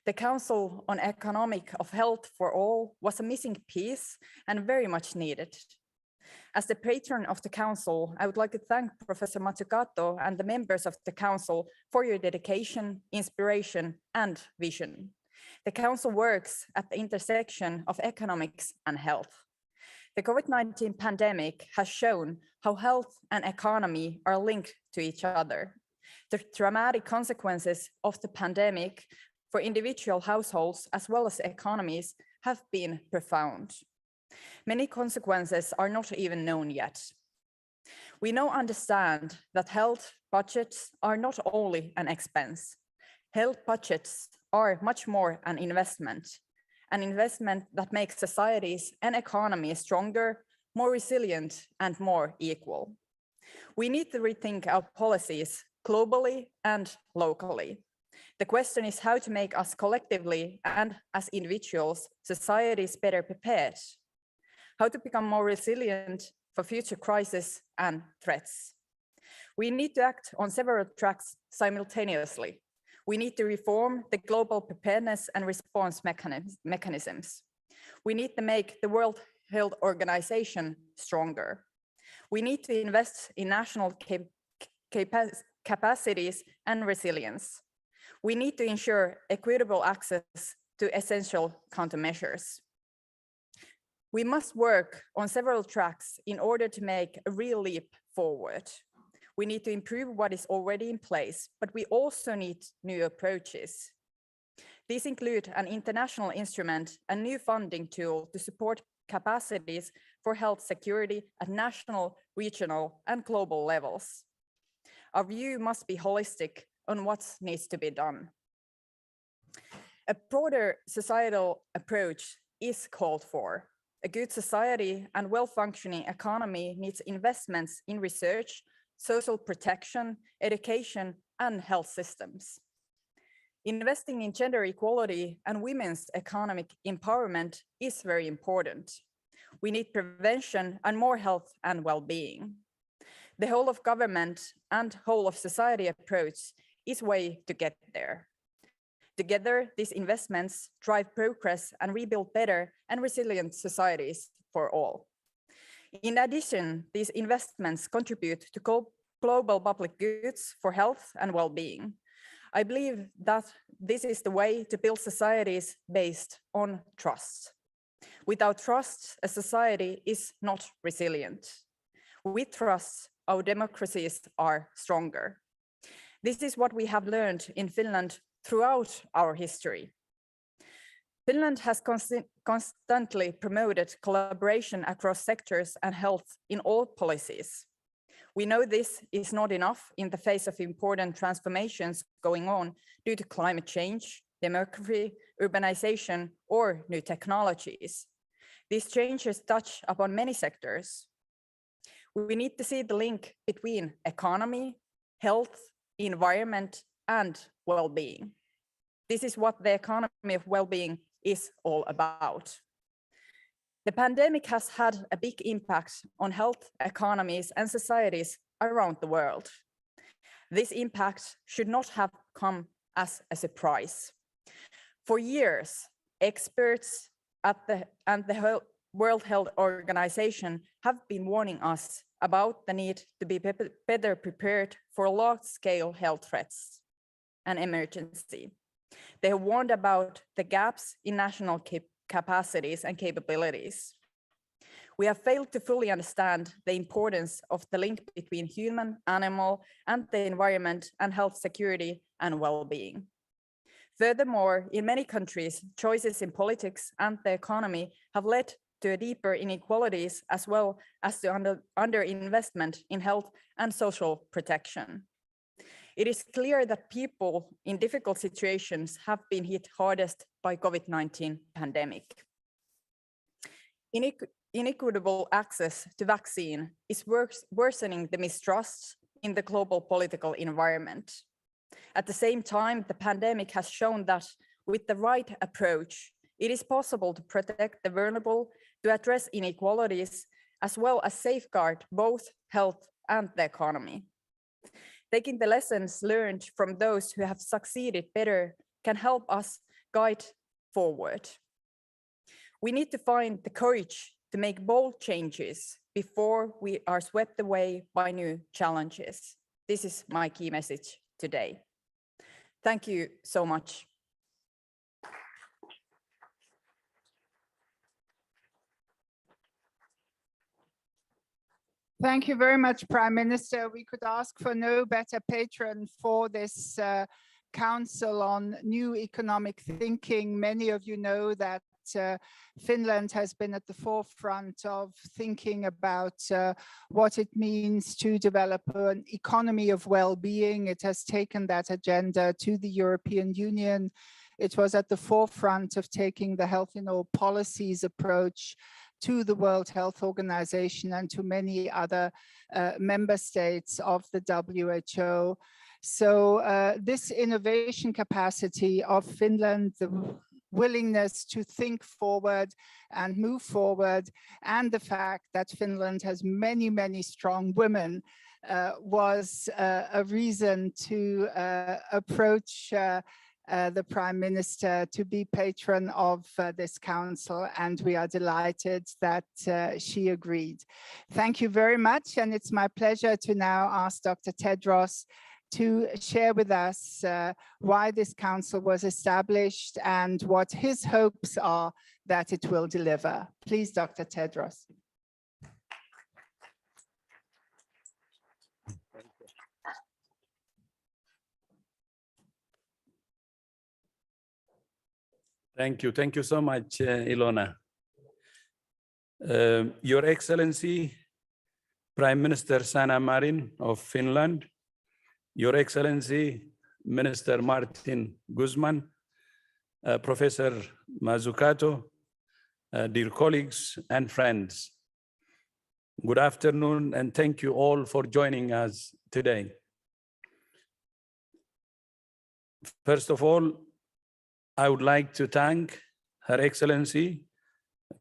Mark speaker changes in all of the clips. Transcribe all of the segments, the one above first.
Speaker 1: The Council on Economic of Health for All was a missing piece and very much needed. As the patron of the Council, I would like to thank Professor Mazzucato and the members of the Council for your dedication, inspiration, and vision. The Council works at the intersection of economics and health. The COVID-19 pandemic has shown how health and economy are linked to each other. The dramatic consequences of the pandemic for individual households as well as economies have been profound. Many consequences are not even known yet. We now understand that health budgets are not only an expense. Health budgets are much more an investment that makes societies and economies stronger, more resilient, and more equal. We need to rethink our policies globally and locally. The question is how to make us collectively and as individuals, societies better prepared, how to become more resilient for future crises and threats. We need to act on several tracks simultaneously. We need to reform the global preparedness and response mechanisms. We need to make the World Health Organization stronger. We need to invest in national capacities and resilience. We need to ensure equitable access to essential countermeasures. We must work on several tracks in order to make a real leap forward. We need to improve what is already in place, but we also need new approaches. These include an international instrument, a new funding tool to support capacities for health security at national, regional, and global levels. Our view must be holistic on what needs to be done. A broader societal approach is called for. A good society and well-functioning economy needs investments in research, social protection, education, and health systems. Investing in gender equality and women's economic empowerment is very important. We need prevention and more health and well-being. The whole of government and whole of society approach is way to get there. Together, these investments drive progress and rebuild better and resilient societies for all. In addition, these investments contribute to global public goods for health and well-being. I believe that this is the way to build societies based on trust. Without trust, a society is not resilient. With trust, our democracies are stronger. This is what we have learned in Finland throughout our history. Finland has constantly promoted collaboration across sectors and health in all policies. We know this is not enough in the face of important transformations going on due to climate change, demography, urbanization, or new technologies. These changes touch upon many sectors. We need to see the link between economy, health, environment, and well-being. This is what the economy of well-being is all about. The pandemic has had a big impact on health, economies, and societies around the world. This impact should not have come as a surprise. For years, experts and the World Health Organization have been warning us about the need to be better prepared for large-scale health threats and emergency. They have warned about the gaps in national capacities and capabilities. We have failed to fully understand the importance of the link between human, animal, and the environment and health security and well-being. Furthermore, in many countries, choices in politics and the economy have led to deeper inequalities as well as to underinvestment in health and social protection. It is clear that people in difficult situations have been hit hardest by COVID-19 pandemic. Inequitable access to vaccine is worsening the mistrust in the global political environment. At the same time, the pandemic has shown that with the right approach, it is possible to protect the vulnerable, to address inequalities, as well as safeguard both health and the economy. Taking the lessons learned from those who have succeeded better can help us guide forward. We need to find the courage to make bold changes before we are swept away by new challenges. This is my key message today. Thank you so much.
Speaker 2: Thank you very much, Prime Minister. We could ask for no better patron for this Council on New Economic Thinking. Many of you know that Finland has been at the forefront of thinking about what it means to develop an economy of well-being. It has taken that agenda to the European Union. It was at the forefront of taking the health in all policies approach to the World Health Organization and to many other member states of the WHO. So this innovation capacity of Finland, the willingness to think forward and move forward, and the fact that Finland has many, many strong women was a reason to approach the Prime Minister to be patron of this council, and we are delighted that she agreed. Thank you very much, and it's my pleasure to now ask Dr. Tedros to share with us why this council was established and what his hopes are that it will deliver. Please, Dr. Tedros.
Speaker 3: Thank you. Thank you so much, Ilona. Your Excellency, Prime Minister Sanna Marin of Finland, Your Excellency, Minister Martin Guzman, Professor Mazzucato, dear colleagues and friends, good afternoon, and thank you all for joining us today. First of all, I would like to thank Her Excellency,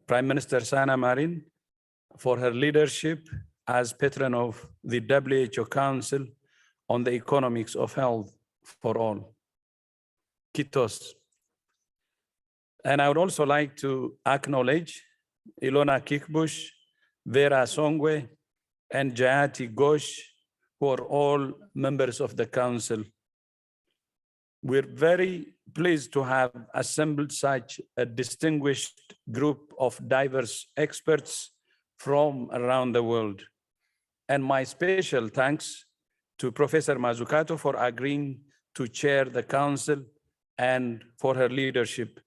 Speaker 3: Prime Minister Sanna Marin, for her leadership as patron of the WHO Council on the Economics of Health for All. Kiitos. And I would also like to acknowledge Ilona Kikbush, Vera Songwe, and Jayati Ghosh, who are all members of the Council. We're very pleased to have assembled such a distinguished group of diverse experts from around the world. And my special thanks to Professor Mazzucato for agreeing to chair the Council and for her leadership.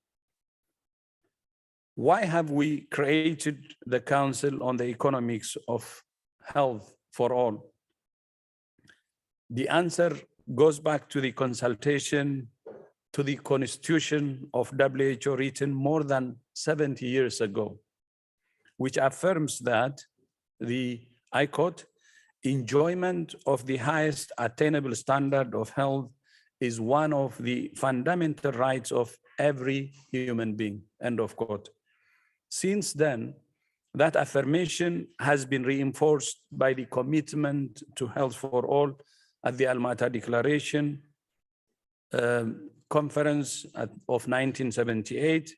Speaker 3: Why have we created the Council on the Economics of Health for All? The answer goes back to the consultation to the Constitution of WHO written more than 70 years ago, which affirms that I quote, enjoyment of the highest attainable standard of health is one of the fundamental rights of every human being, end of quote. Since then, that affirmation has been reinforced by the commitment to health for all at the Almaty Declaration Conference of 1978,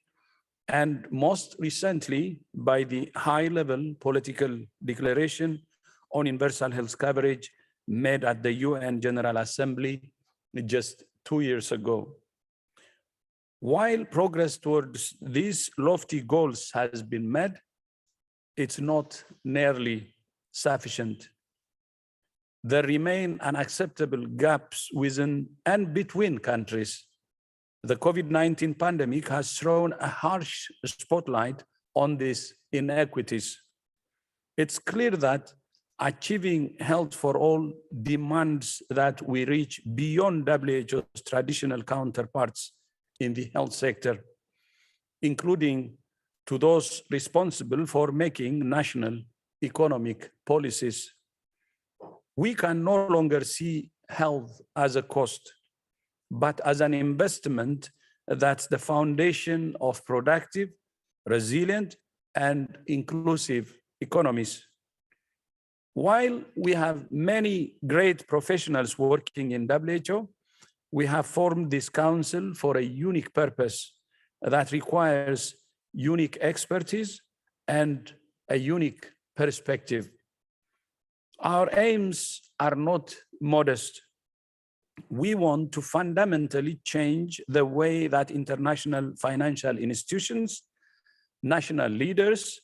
Speaker 3: and most recently by the high-level political declaration on universal health coverage made at the UN General Assembly just 2 years ago. While progress towards these lofty goals has been made, it's not nearly sufficient. There remain unacceptable gaps within and between countries. The COVID-19 pandemic has thrown a harsh spotlight on these inequities. It's clear that achieving health for all demands that we reach beyond WHO's traditional counterparts in the health sector, including to those responsible for making national economic policies. We can no longer see health as a cost, but as an investment that's the foundation of productive, resilient, and inclusive economies. While we have many great professionals working in WHO, we have formed this council for a unique purpose: that requires unique expertise and a unique perspective. Our aims are not modest. We want to fundamentally change the way that international financial institutions, national leaders,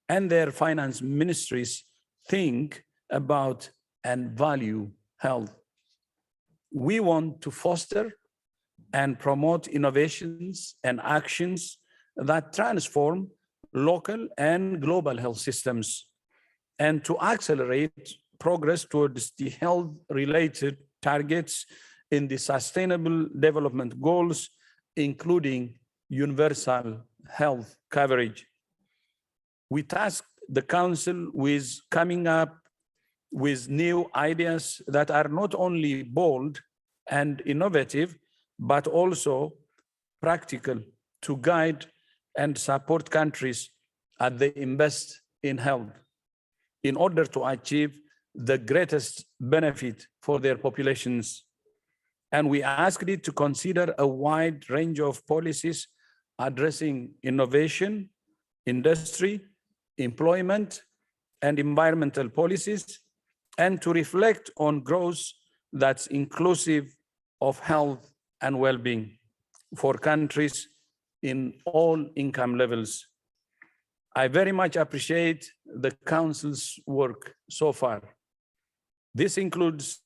Speaker 3: and their finance ministries think about and value health. We want to foster and promote innovations and actions that transform local and global health systems, and to accelerate progress towards the health-related targets in the Sustainable Development Goals, including universal health coverage. We tasked the Council with coming up with new ideas that are not only bold and innovative, but also practical to guide and support countries as they invest in health in order to achieve the greatest benefit for their populations. And we asked it to consider a wide range of policies addressing innovation, industry, employment, and environmental policies, and to reflect on growth that's inclusive of health and well-being for countries in all income levels. I very much appreciate the Council's work so far. This includes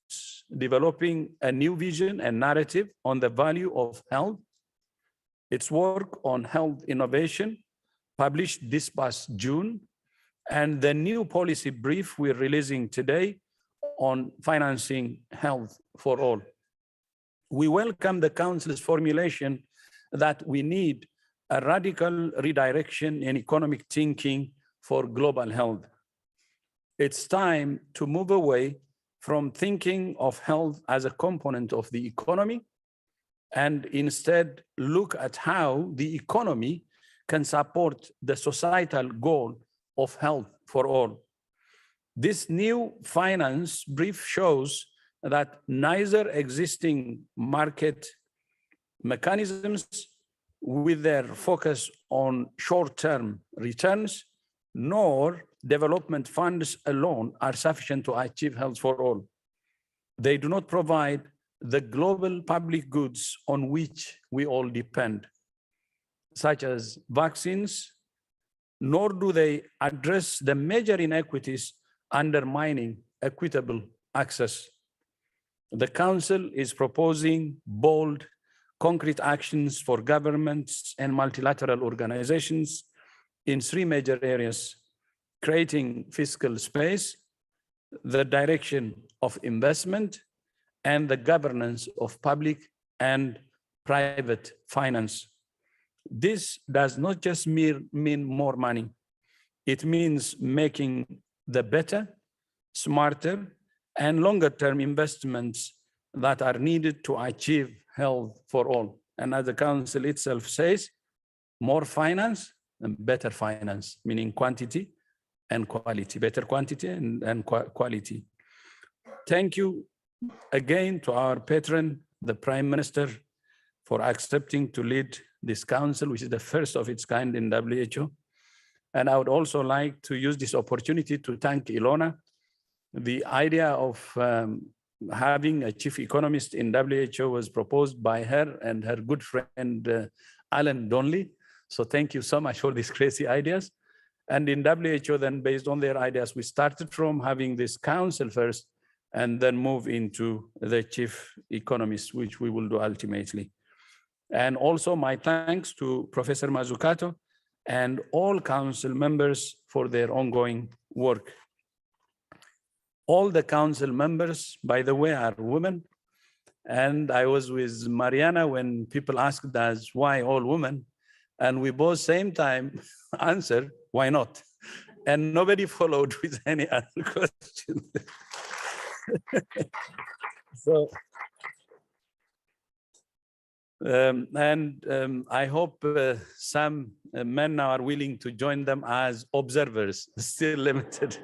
Speaker 3: developing a new vision and narrative on the value of health, its work on health innovation, published this past June, and the new policy brief we're releasing today on financing health for all. We welcome the Council's formulation that we need a radical redirection in economic thinking for global health. It's time to move away from thinking of health as a component of the economy and instead look at how the economy can support the societal goal of health for all. This new finance brief shows that neither existing market mechanisms with their focus on short-term returns, nor development funds alone are sufficient to achieve health for all. They do not provide the global public goods on which we all depend, such as vaccines, nor do they address the major inequities undermining equitable access. The Council is proposing bold, concrete actions for governments and multilateral organizations in three major areas: creating fiscal space, the direction of investment, and the governance of public and private finance. This does not just mean more money. It means making the better, smarter, and longer-term investments that are needed to achieve health for all. And as the Council itself says, more finance and better finance, meaning quantity and quality, better quantity and quality. Thank you again to our patron, the Prime Minister, for accepting to lead this Council, which is the first of its kind in WHO. And I would also like to use this opportunity to thank Ilona. The idea of having a chief economist in WHO was proposed by her and her good friend, Alan Donley. So thank you so much for these crazy ideas. And in WHO, then based on their ideas, we started from having this council first and then move into the chief economist, which we will do ultimately. And also my thanks to Professor Mazzucato and all council members for their ongoing work. All the council members, by the way, are women. And I was with Mariana when people asked us why all women, and we both same time answered, why not? And nobody followed with any other question. So, I hope some men now are willing to join them as observers, still limited.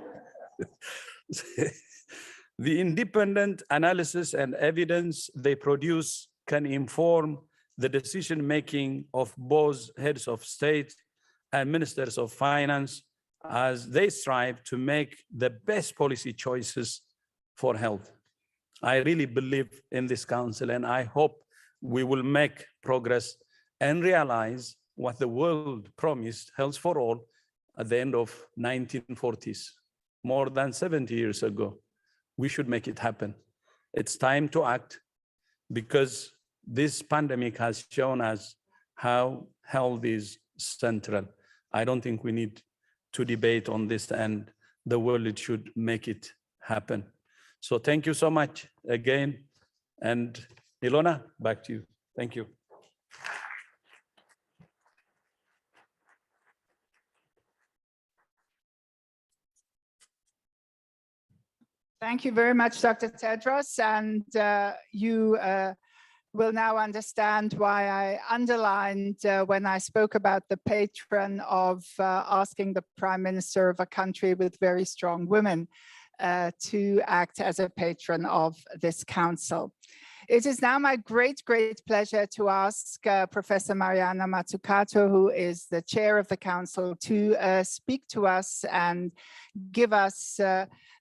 Speaker 3: The independent analysis and evidence they produce can inform the decision-making of both heads of state and ministers of finance as they strive to make the best policy choices for health. I really believe in this council, and I hope we will make progress and realize what the world promised, health for all, at the end of 1940s, more than 70 years ago. We should make it happen. It's time to act, because this pandemic has shown us how health is central. I don't think we need to debate on this, and the world should make it happen. So thank you so much again. And Ilona, back to you. Thank you.
Speaker 2: Thank you very much, Dr. Tedros. And you will now understand why I underlined when I spoke about the patron of asking the Prime Minister of a country with very strong women to act as a patron of this council. It is now my great pleasure to ask Professor Mariana Mazzucato, who is the chair of the council, to speak to us and give us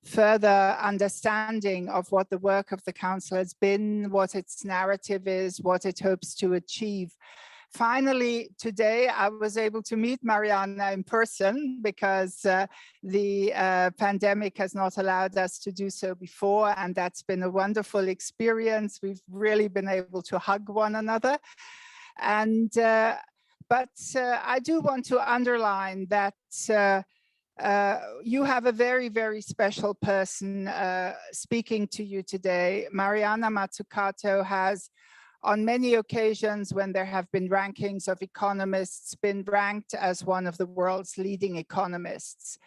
Speaker 2: further understanding of what the work of the council has been, what its narrative is, what it hopes to achieve. Finally, today I was able to meet Mariana in person, because the pandemic has not allowed us to do so before, and that's been a wonderful experience. We've really been able to hug one another. And but I do want to underline that you have a very special person speaking to you today. Mariana Mazzucato has, on many occasions when there have been rankings of economists, been ranked as one of the world's leading economists.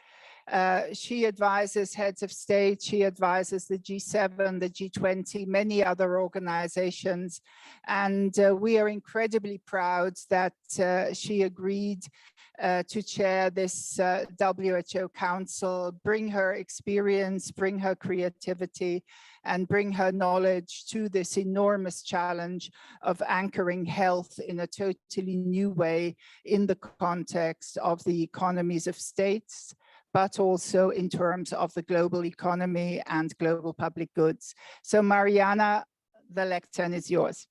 Speaker 2: She advises heads of state, she advises the G7, the G20, many other organizations. And we are incredibly proud that she agreed to chair this WHO Council, bring her experience, bring her creativity, and bring her knowledge to this enormous challenge of anchoring health in a totally new way in the context of the economies of states, but also in terms of the global economy and global public goods. So Mariana, the lectern is yours.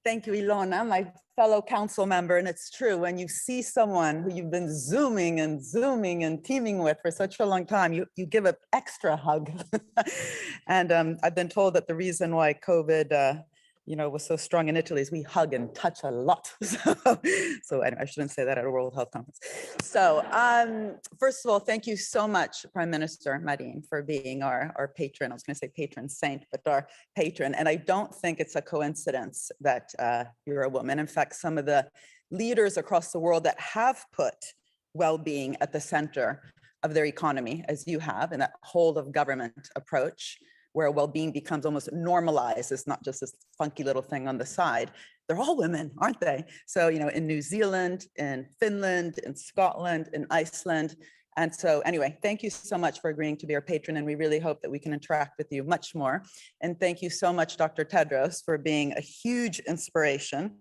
Speaker 4: Thank you, Ilona, my fellow council member. And it's true, when you see someone who you've been zooming and teaming with for such a long time, you give an extra hug. And I've been told that the reason why COVID was so strong in Italy is we hug and touch a lot. So anyway, I shouldn't say that at a World Health Conference. So first of all, thank you so much, Prime Minister Marin, for being our patron. I was going to say patron saint, but our patron. And I don't think it's a coincidence that you're a woman. In fact, some of the leaders across the world that have put well-being at the center of their economy, as you have, in that whole of government approach, where well-being becomes almost normalized. It's not just this funky little thing on the side. They're all women, aren't they? So, in New Zealand, in Finland, in Scotland, in Iceland. And so anyway, thank you so much for agreeing to be our patron, and we really hope that we can interact with you much more. And thank you so much, Dr. Tedros, for being a huge inspiration.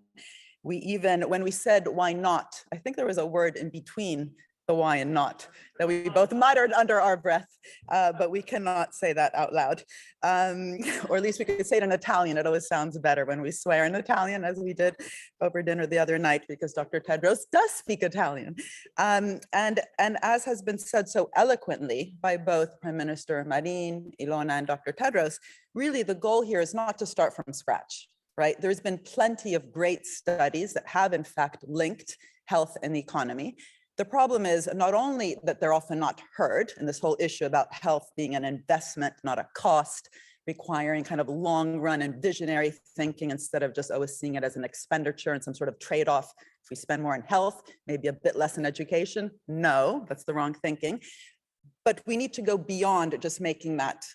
Speaker 4: We even, when we said, why not? I think there was a word in between the why and not that we both muttered under our breath, but we cannot say that out loud. Or at least we could say it in Italian. It always sounds better when we swear in Italian, as we did over dinner the other night, because Dr. Tedros does speak Italian. And as has been said so eloquently by both Prime Minister Marin, Ilona, and Dr. Tedros, really the goal here is not to start from scratch, right? There's been plenty of great studies that have in fact linked health and the economy. The problem is not only that they're often not heard, and this whole issue about health being an investment, not a cost, requiring kind of long run and visionary thinking instead of just always seeing it as an expenditure and some sort of trade-off. If we spend more on health, maybe a bit less in education. No, that's the wrong thinking. But we need to go beyond just making that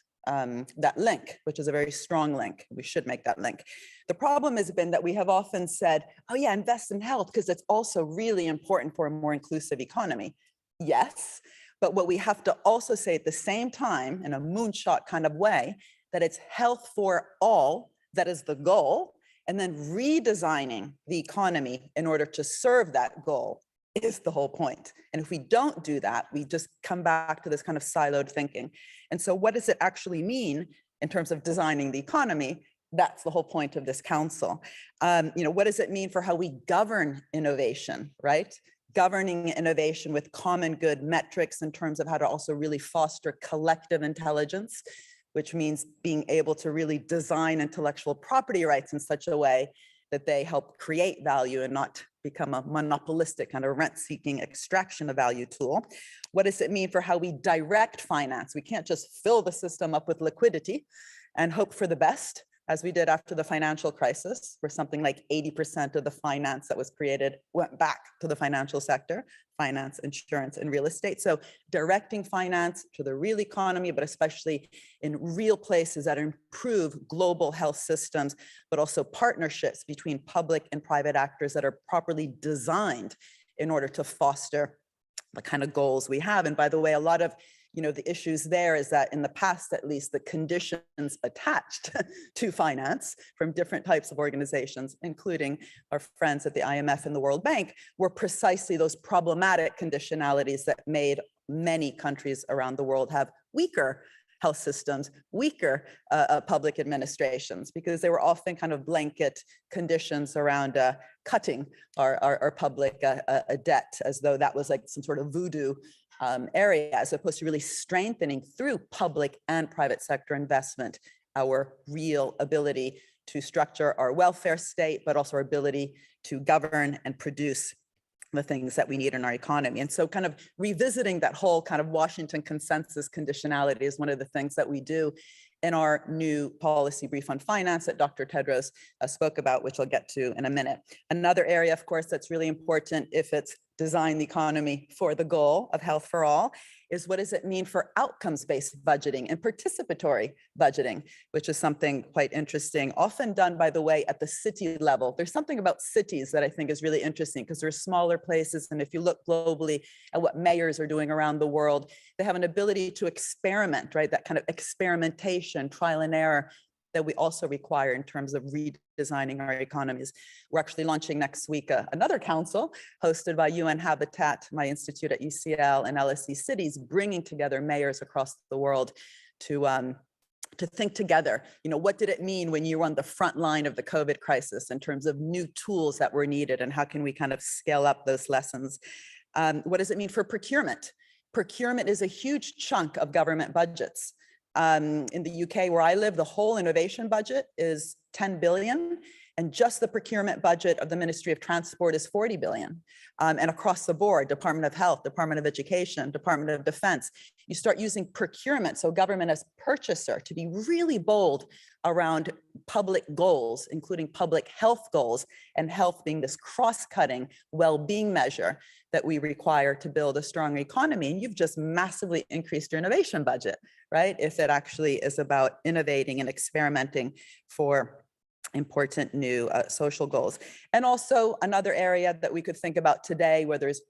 Speaker 4: link, which is a very strong link. We should make that link. The problem has been that we have often said, oh yeah, invest in health because it's also really important for a more inclusive economy. Yes, But what we have to also say at the same time, in a moonshot kind of way, that it's health for all that is the goal, and then redesigning the economy in order to serve that goal is the whole point. And if we don't do that, we just come back to this kind of siloed thinking. And so what does it actually mean in terms of designing the economy? That's the whole point of this council. What does it mean for how we govern innovation, right? Governing innovation with common good metrics in terms of how to also really foster collective intelligence, which means being able to really design intellectual property rights in such a way that they help create value and not become a monopolistic kind of rent-seeking extraction of value tool. What does it mean for how we direct finance? We can't just fill the system up with liquidity and hope for the best, as we did after the financial crisis, where something like 80% of the finance that was created went back to the financial sector, finance, insurance, and real estate. So directing finance to the real economy, but especially in real places that improve global health systems, but also partnerships between public and private actors that are properly designed in order to foster the kind of goals we have. And by the way, a lot of the issues there is that in the past, at least, the conditions attached to finance from different types of organizations, including our friends at the IMF and the World Bank, were precisely those problematic conditionalities that made many countries around the world have weaker health systems, weaker public administrations, because they were often kind of blanket conditions around cutting our public debt, as though that was like some sort of voodoo area, as opposed to really strengthening through public and private sector investment our real ability to structure our welfare state, but also our ability to govern and produce the things that we need in our economy. And so kind of revisiting that whole kind of Washington consensus conditionality is one of the things that we do in our new policy brief on finance that Dr. Tedros spoke about, which I'll get to in a minute. Another area, of course, that's really important if it's design the economy for the goal of health for all is what does it mean for outcomes-based budgeting and participatory budgeting, which is something quite interesting, often done, by the way, at the city level. There's something about cities that I think is really interesting because they're smaller places. And if you look globally at what mayors are doing around the world, they have an ability to experiment, right? That kind of experimentation, trial and error that we also require in terms of redesigning our economies. We're actually launching next week another council hosted by UN Habitat, my institute at UCL, and LSE Cities, bringing together mayors across the world to think together. What did it mean when you were on the front line of the COVID crisis in terms of new tools that were needed, and how can we kind of scale up those lessons? What does it mean for procurement? Procurement is a huge chunk of government budgets. In the UK, where I live, the whole innovation budget is 10 billion, and just the procurement budget of the Ministry of Transport is 40 billion. And across the board, Department of Health, Department of Education, Department of Defense, you start using procurement, so government as purchaser, to be really bold around public goals, including public health goals, and health being this cross-cutting well-being measure that we require to build a strong economy. And you've just massively increased your innovation budget, right? If it actually is about innovating and experimenting for important new social goals. And also another area that we could think about today, where there's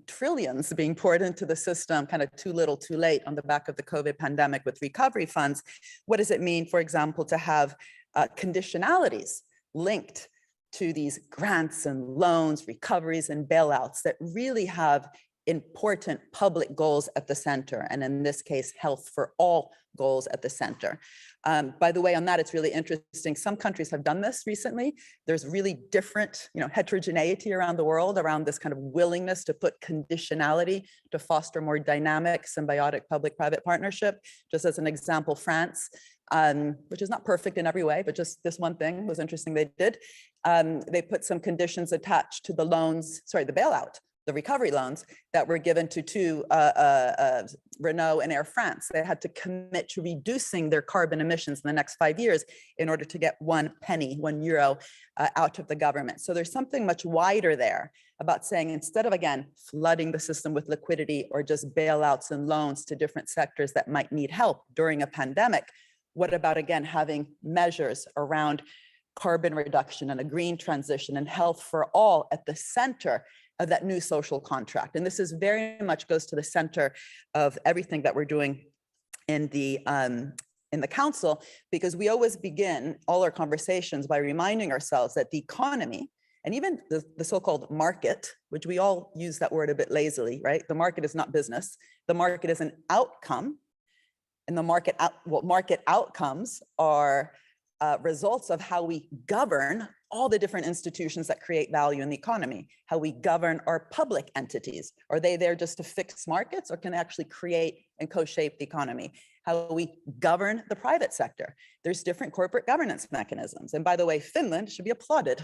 Speaker 4: trillions being poured into the system, kind of too little, too late on the back of the COVID pandemic with recovery funds. What does it mean, for example, to have conditionalities linked to these grants and loans, recoveries and bailouts that really have important public goals at the center, and in this case, health for all goals at the center. By the way, on that, it's really interesting. Some countries have done this recently. There's really different, heterogeneity around the world around this kind of willingness to put conditionality to foster more dynamic, symbiotic public-private partnership. Just as an example, France, which is not perfect in every way, but just this one thing was interesting they did. They put some conditions attached to the bailout, the recovery loans that were given to Renault and Air France. They had to commit to reducing their carbon emissions in the next 5 years in order to get €1 out of the government. So there's something much wider there about saying, instead of, again, flooding the system with liquidity or just bailouts and loans to different sectors that might need help during a pandemic, what about, again, having measures around carbon reduction and a green transition and health for all at the center of that new social contract. And this is very much goes to the center of everything that we're doing in the council, because we always begin all our conversations by reminding ourselves that the economy and even the so-called market, which we all use that word a bit lazily, right? The market is not business. The market is an outcome, and the market outcomes are results of how we govern all the different institutions that create value in the economy, how we govern our public entities. Are they there just to fix markets, or can they actually create and co-shape the economy? How we govern the private sector. There's different corporate governance mechanisms. And by the way, Finland should be applauded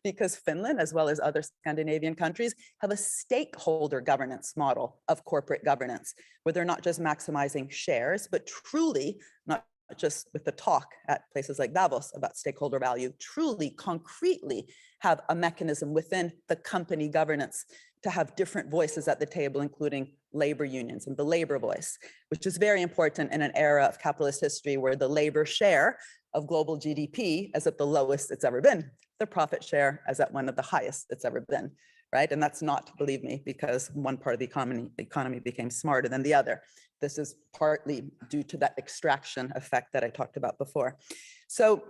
Speaker 4: because Finland, as well as other Scandinavian countries, have a stakeholder governance model of corporate governance, where they're not just maximizing shares, but truly, not just with the talk at places like Davos about stakeholder value, truly, concretely have a mechanism within the company governance to have different voices at the table, including labor unions and the labor voice, which is very important in an era of capitalist history where the labor share of global GDP is at the lowest it's ever been, the profit share is at one of the highest it's ever been, right? And that's not, believe me, because one part of the economy became smarter than the other. This is partly due to that extraction effect that I talked about before. So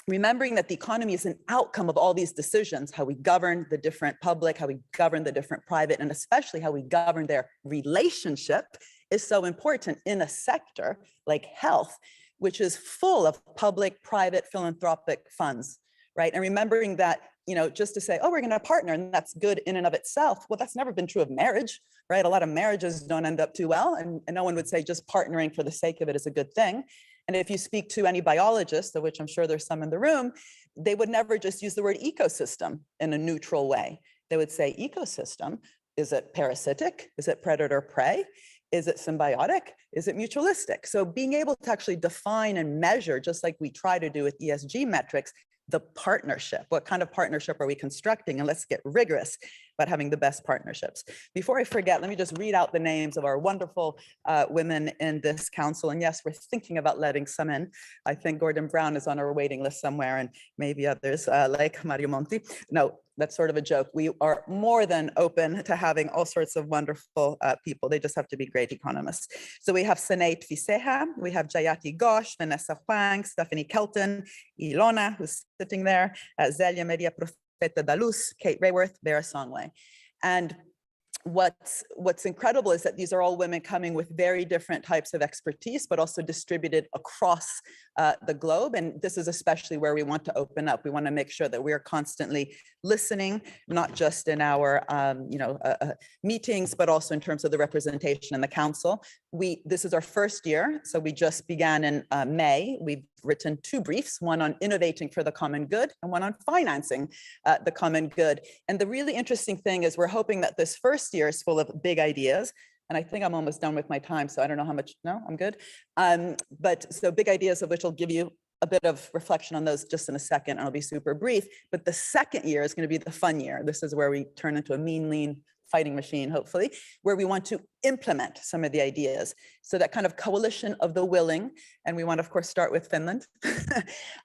Speaker 4: remembering that the economy is an outcome of all these decisions, how we govern the different public, how we govern the different private, and especially how we govern their relationship is so important in a sector like health, which is full of public, private, philanthropic funds, right? And remembering that, you know, just to say, oh, we're going to partner, and that's good in and of itself. Well, that's never been true of marriage, right? A lot of marriages don't end up too well, and no one would say just partnering for the sake of it is a good thing. And if you speak to any biologists, of which I'm sure there's some in the room, they would never just use the word ecosystem in a neutral way. They would say ecosystem. Is it parasitic? Is it predator-prey? Is it symbiotic? Is it mutualistic? So being able to actually define and measure, just like we try to do with ESG metrics, the partnership. What kind of partnership are we constructing? And let's get rigorous about having the best partnerships. Before I forget, let me just read out the names of our wonderful women in this council. And yes, we're thinking about letting some in. I think Gordon Brown is on our waiting list somewhere, and maybe others like Mario Monti. No, that's sort of a joke. We are more than open to having all sorts of wonderful people. They just have to be great economists. So we have Sinead Fiseha, we have Jayati Ghosh, Vanessa Huang, Stephanie Kelton, Ilona, who's sitting there, Zelia Maria Profeta da Luz, Kate Rayworth, Vera Songwe. And what's incredible is that these are all women coming with very different types of expertise, but also distributed across the globe. And this is especially where we want to open up. We want to make sure that we're constantly listening, not just in our meetings, but also in terms of the representation in the council. This is our first year, so we just began in May. We've written 2 briefs, one on innovating for the common good and one on financing the common good. And the really interesting thing is we're hoping that this first year is full of big ideas. And I think I'm almost done with my time, so I don't know how much, no, I'm good. But so big ideas, of which I'll give you a bit of reflection on those just in a second, and I'll be super brief. But the second year is going to be the fun year. This is where we turn into a mean, lean fighting machine, hopefully, where we want to implement some of the ideas. So that kind of coalition of the willing, and we want to, of course, start with Finland,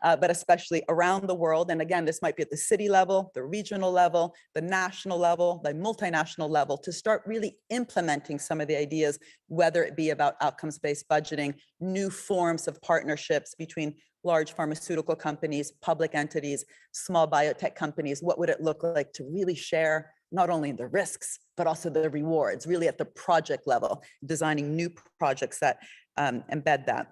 Speaker 4: but especially around the world. And again, this might be at the city level, the regional level, the national level, the multinational level, to start really implementing some of the ideas, whether it be about outcomes-based budgeting, new forms of partnerships between large pharmaceutical companies, public entities, small biotech companies. What would it look like to really share not only the risks, but also the rewards, really at the project level, designing new projects that embed that.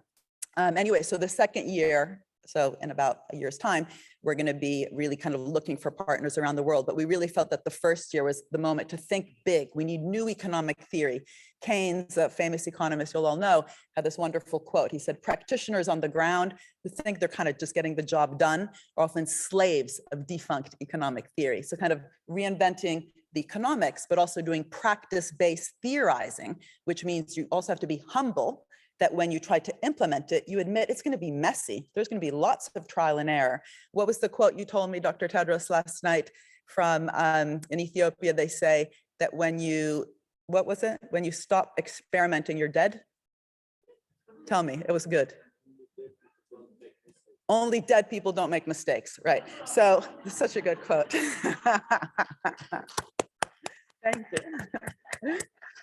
Speaker 4: Anyway, so the second year, so in about a year's time, we're going to be really kind of looking for partners around the world. But we really felt that the first year was the moment to think big. We need new economic theory. Keynes, a famous economist you'll all know, had this wonderful quote. He said, practitioners on the ground who think they're kind of just getting the job done are often slaves of defunct economic theory. So kind of reinventing the economics, but also doing practice-based theorizing, which means you also have to be humble that when you try to implement it, you admit it's going to be messy. There's going to be lots of trial and error. What was the quote you told me, Dr. Tedros, last night from in Ethiopia? They say that when you, what was it? When you stop experimenting, you're dead. Tell me, it was good. Only dead people don't make mistakes, right? So it's such a good quote. Thank you.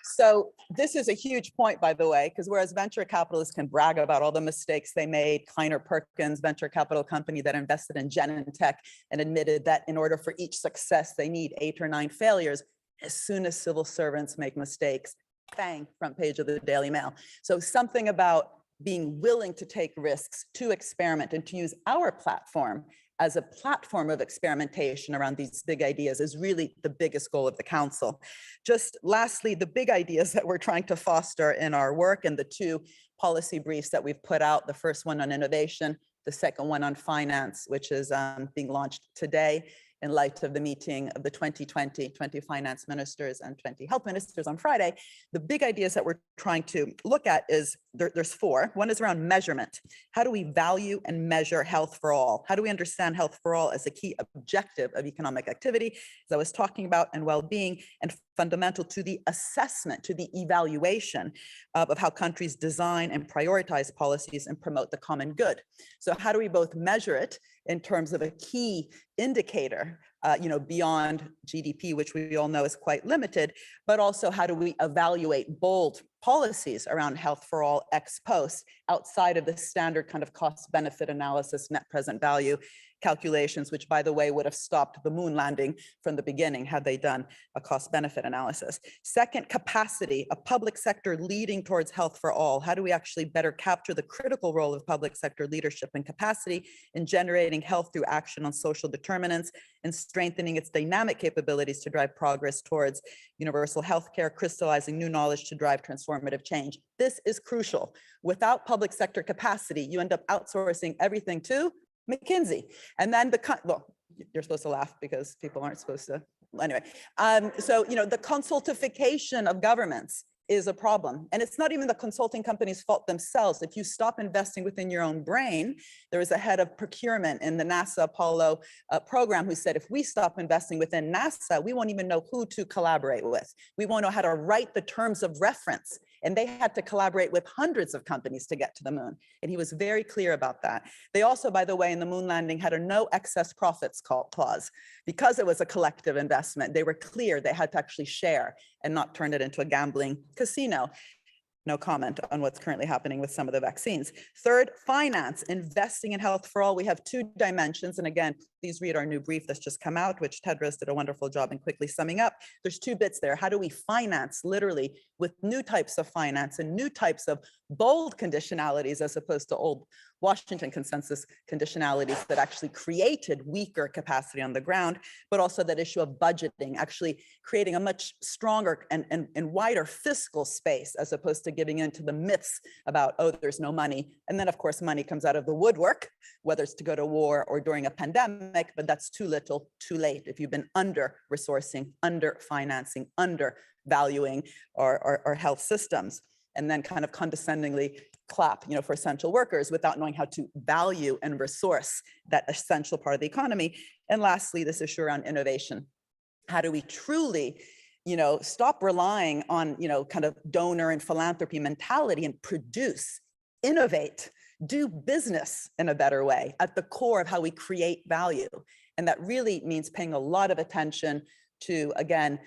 Speaker 4: So this is a huge point, by the way, because whereas venture capitalists can brag about all the mistakes they made, Kleiner Perkins, venture capital company that invested in Genentech and admitted that in order for each success, they need 8 or 9 failures. As soon as civil servants make mistakes, bang, front page of the Daily Mail. So something about being willing to take risks, to experiment, and to use our platform as a platform of experimentation around these big ideas is really the biggest goal of the council. Just lastly, the big ideas that we're trying to foster in our work and the 2 policy briefs that we've put out, the first one on innovation, the second one on finance, which is being launched today in light of the meeting of the 2020 finance ministers and 20 health ministers on Friday. The big ideas that we're trying to look at is, there's 4. One is around measurement. How do we value and measure health for all? How do we understand health for all as a key objective of economic activity, as I was talking about, and well-being, and fundamental to the assessment, to the evaluation of how countries design and prioritize policies and promote the common good. So how do we both measure it in terms of a key indicator, beyond GDP, which we all know is quite limited, but also how do we evaluate bold policies around health for all ex post, outside of the standard kind of cost benefit analysis, net present value calculations, which, by the way, would have stopped the moon landing from the beginning had they done a cost benefit analysis. Second, capacity, a public sector leading towards health for all. How do we actually better capture the critical role of public sector leadership and capacity in generating health through action on social determinants and strengthening its dynamic capabilities to drive progress towards universal healthcare, crystallizing new knowledge to drive transformative change. This is crucial. Without public sector capacity, you end up outsourcing everything to McKinsey. And then well, you're supposed to laugh because people aren't supposed to, anyway. So, the consultification of governments is a problem. And it's not even the consulting companies' fault themselves. If you stop investing within your own brain, there was a head of procurement in the NASA Apollo program who said, if we stop investing within NASA, we won't even know who to collaborate with. We won't know how to write the terms of reference. And they had to collaborate with hundreds of companies to get to the moon. And he was very clear about that. They also, by the way, in the moon landing had a no excess profits clause. Because it was a collective investment, they were clear they had to actually share and not turn it into a gambling casino. No comment on what's currently happening with some of the vaccines. Third, finance, investing in health for all. We have 2 dimensions. And again, please read our new brief that's just come out, which Tedros did a wonderful job in quickly summing up. There's 2 bits there. How do we finance literally with new types of finance and new types of bold conditionalities as opposed to old Washington consensus conditionalities that actually created weaker capacity on the ground, but also that issue of budgeting, actually creating a much stronger and wider fiscal space as opposed to giving in to the myths about, oh, there's no money. And then, of course, money comes out of the woodwork, whether it's to go to war or during a pandemic, but that's too little, too late if you've been under-resourcing, under-financing, undervaluing our health systems, and then kind of condescendingly clap, for essential workers without knowing how to value and resource that essential part of the economy. And lastly, this issue around innovation. How do we truly, stop relying on, kind of donor and philanthropy mentality and produce, innovate, do business in a better way at the core of how we create value? And that really means paying a lot of attention to, again,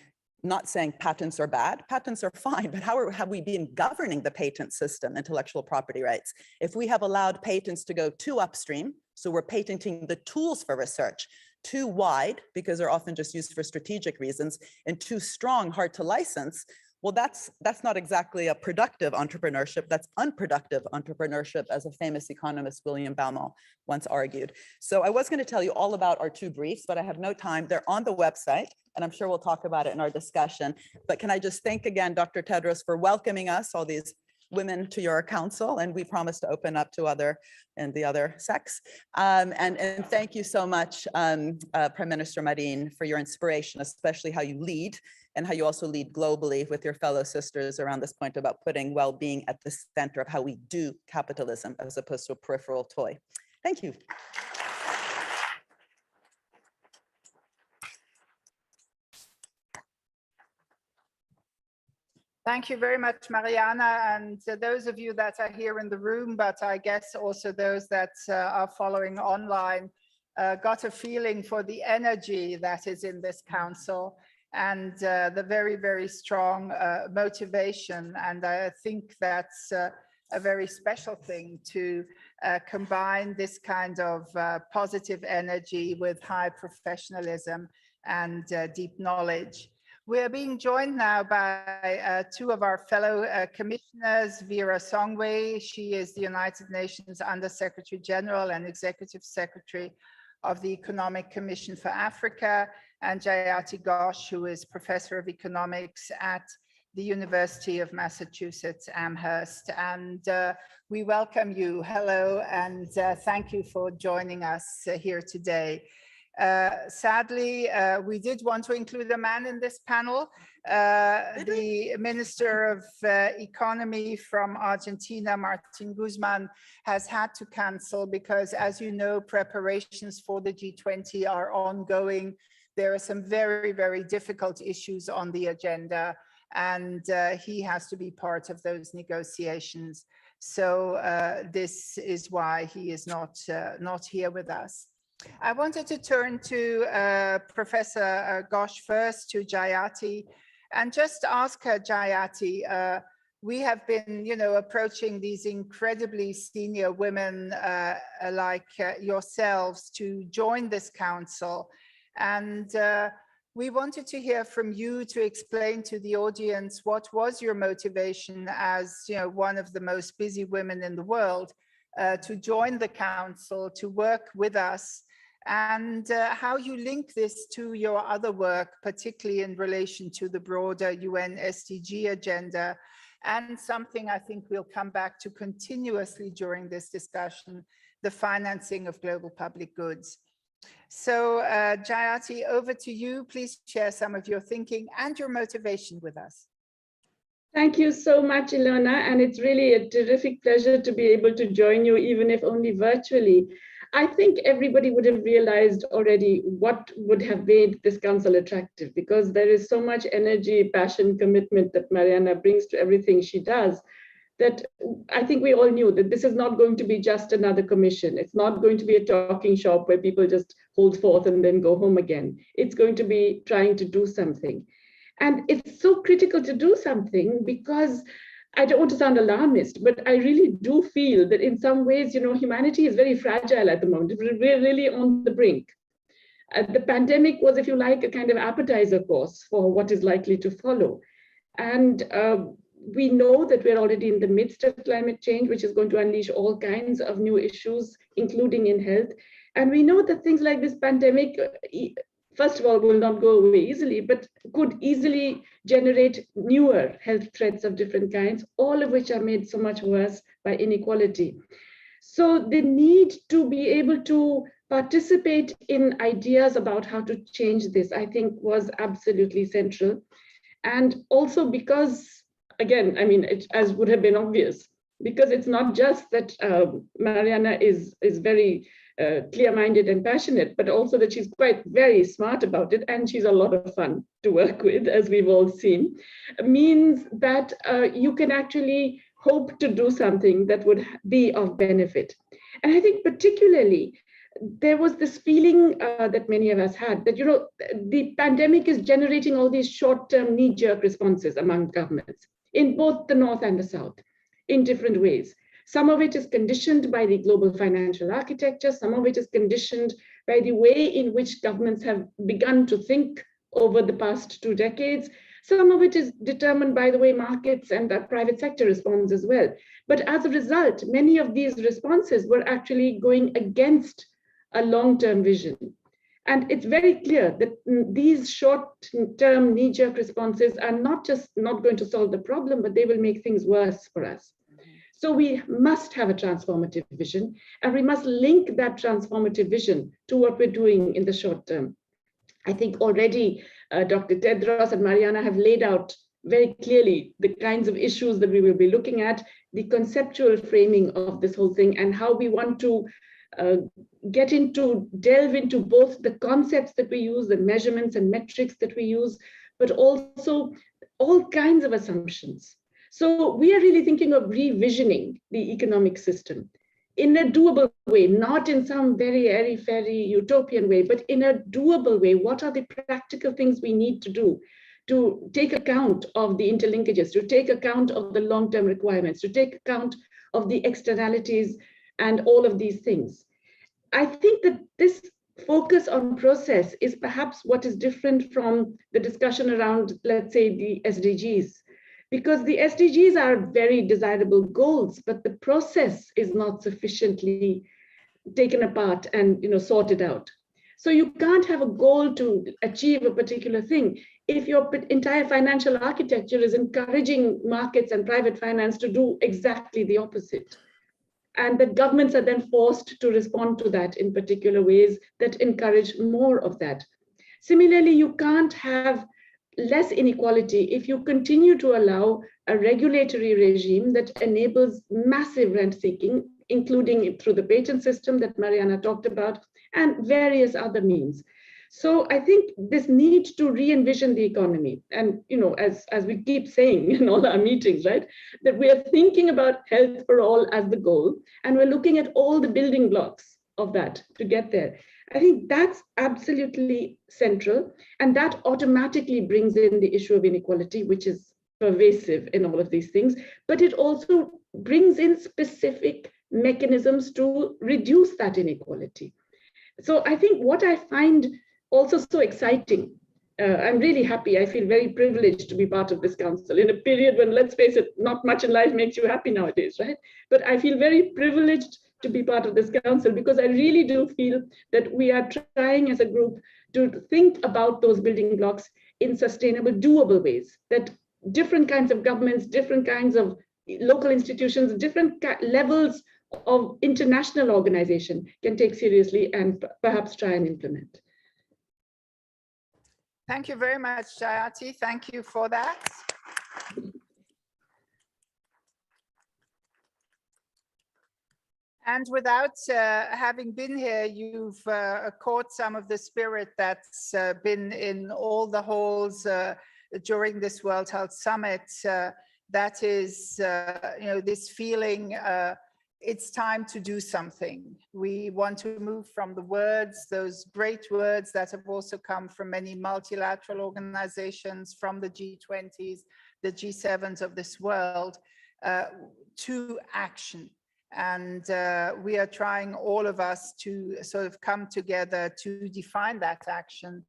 Speaker 4: not saying patents are bad, patents are fine, but how have we been governing the patent system, intellectual property rights? If we have allowed patents to go too upstream, so we're patenting the tools for research, too wide, because they're often just used for strategic reasons, and too strong, hard to license, well, that's not exactly a productive entrepreneurship, that's unproductive entrepreneurship, as a famous economist, William Baumol, once argued. So I was going to tell you all about our 2 briefs, but I have no time. They're on the website, and I'm sure we'll talk about it in our discussion. But can I just thank again, Dr. Tedros, for welcoming us, all these women, to your council, and we promise to open up to the other sex. And thank you so much, Prime Minister Marin, for your inspiration, especially how you lead and how you also lead globally with your fellow sisters around this point about putting well-being at the center of how we do capitalism as opposed to a peripheral toy. Thank you.
Speaker 2: Thank you very much, Mariana. And those of you that are here in the room, but I guess also those that are following online, got a feeling for the energy that is in this council and the very, very strong motivation. And I think that's a very special thing to combine this kind of positive energy with high professionalism and deep knowledge. We're being joined now by two of our fellow commissioners, Vera Songwe. She is the United Nations Under Secretary General and Executive Secretary of the Economic Commission for Africa, and Jayati Ghosh, who is Professor of Economics at the University of Massachusetts Amherst. And we welcome you. Hello, and thank you for joining us here today. Sadly, we did want to include a man in this panel. The Minister of Economy from Argentina, Martin Guzman, has had to cancel because, as you know, preparations for the G20 are ongoing. There are some very, very difficult issues on the agenda, and he has to be part of those negotiations. So this is why he is not here with us. I wanted to turn to Professor Ghosh first, to Jayati, and just ask her, Jayati, we have been, approaching these incredibly senior women like yourselves to join this council. And we wanted to hear from you to explain to the audience what was your motivation as one of the most busy women in the world to join the council, to work with us, and how you link this to your other work, particularly in relation to the broader UN SDG agenda, and something I think we'll come back to continuously during this discussion, the financing of global public goods. So Jayati, over to you. Please share some of your thinking and your motivation with us.
Speaker 5: Thank you so much, Ilona, and it's really a terrific pleasure to be able to join you, even if only virtually. I think everybody would have realized already what would have made this council attractive, because there is so much energy, passion, commitment that Mariana brings to everything she does, that I think we all knew that this is not going to be just another commission. It's not going to be a talking shop where people just hold forth and then go home again. It's going to be trying to do something. And it's so critical to do something because I don't want to sound alarmist, but I really do feel that in some ways, humanity is very fragile at the moment. We're really on the brink. The pandemic was, if you like, a kind of appetizer course for what is likely to follow. And we know that we're already in the midst of climate change, which is going to unleash all kinds of new issues, including in health. And we know that things like this pandemic, first of all, will not go away easily, but could easily generate newer health threats of different kinds, all of which are made so much worse by inequality. So the need to be able to participate in ideas about how to change this, I think, was absolutely central. And also because, again, as would have been obvious, because it's not just that Mariana is very clear-minded and passionate, but also that she's quite very smart about it, and she's a lot of fun to work with, as we've all seen, means that you can actually hope to do something that would be of benefit. And I think particularly, there was this feeling that many of us had that, the pandemic is generating all these short-term knee-jerk responses among governments in both the North and the South in different ways. Some of it is conditioned by the global financial architecture. Some of it is conditioned by the way in which governments have begun to think over the past 2 decades. Some of it is determined by the way markets and the private sector responds as well. But as a result, many of these responses were actually going against a long-term vision. And it's very clear that these short-term knee-jerk responses are not just not going to solve the problem, but they will make things worse for us. So we must have a transformative vision, and we must link that transformative vision to what we're doing in the short term. I think already Dr. Tedros and Mariana have laid out very clearly the kinds of issues that we will be looking at, the conceptual framing of this whole thing, and how we want to delve into both the concepts that we use, the measurements and metrics that we use, but also all kinds of assumptions. So we are really thinking of revisioning the economic system in a doable way, not in some very airy-fairy utopian way, but in a doable way. What are the practical things we need to do to take account of the interlinkages, to take account of the long-term requirements, to take account of the externalities and all of these things? I think that this focus on process is perhaps what is different from the discussion around, let's say, the SDGs. Because the SDGs are very desirable goals, but the process is not sufficiently taken apart and sorted out. So you can't have a goal to achieve a particular thing if your entire financial architecture is encouraging markets and private finance to do exactly the opposite. And that governments are then forced to respond to that in particular ways that encourage more of that. Similarly, you can't have less inequality if you continue to allow a regulatory regime that enables massive rent seeking, including through the patent system that Mariana talked about, and various other means. So I think this need to re-envision the economy. And as we keep saying in all our meetings, right, that we are thinking about health for all as the goal, and we're looking at all the building blocks of that to get there. I think that's absolutely central, and that automatically brings in the issue of inequality, which is pervasive in all of these things, but it also brings in specific mechanisms to reduce that inequality. So I think what I find also so exciting, I'm really happy, I feel very privileged to be part of this council in a period when, let's face it, not much in life makes you happy nowadays, right? But I feel very privileged to be part of this council because I really do feel that we are trying as a group to think about those building blocks in sustainable, doable ways, that different kinds of governments, different kinds of local institutions, different levels of international organization can take seriously and perhaps try and implement.
Speaker 2: Thank you very much, Jayati. Thank you for that. And without having been here, you've caught some of the spirit that's been in all the halls during this World Health Summit. That is, this feeling, it's time to do something. We want to move from the words, those great words that have also come from many multilateral organizations, from the G20s, the G7s of this world, to action. And we are trying, all of us, to sort of come together to define that action.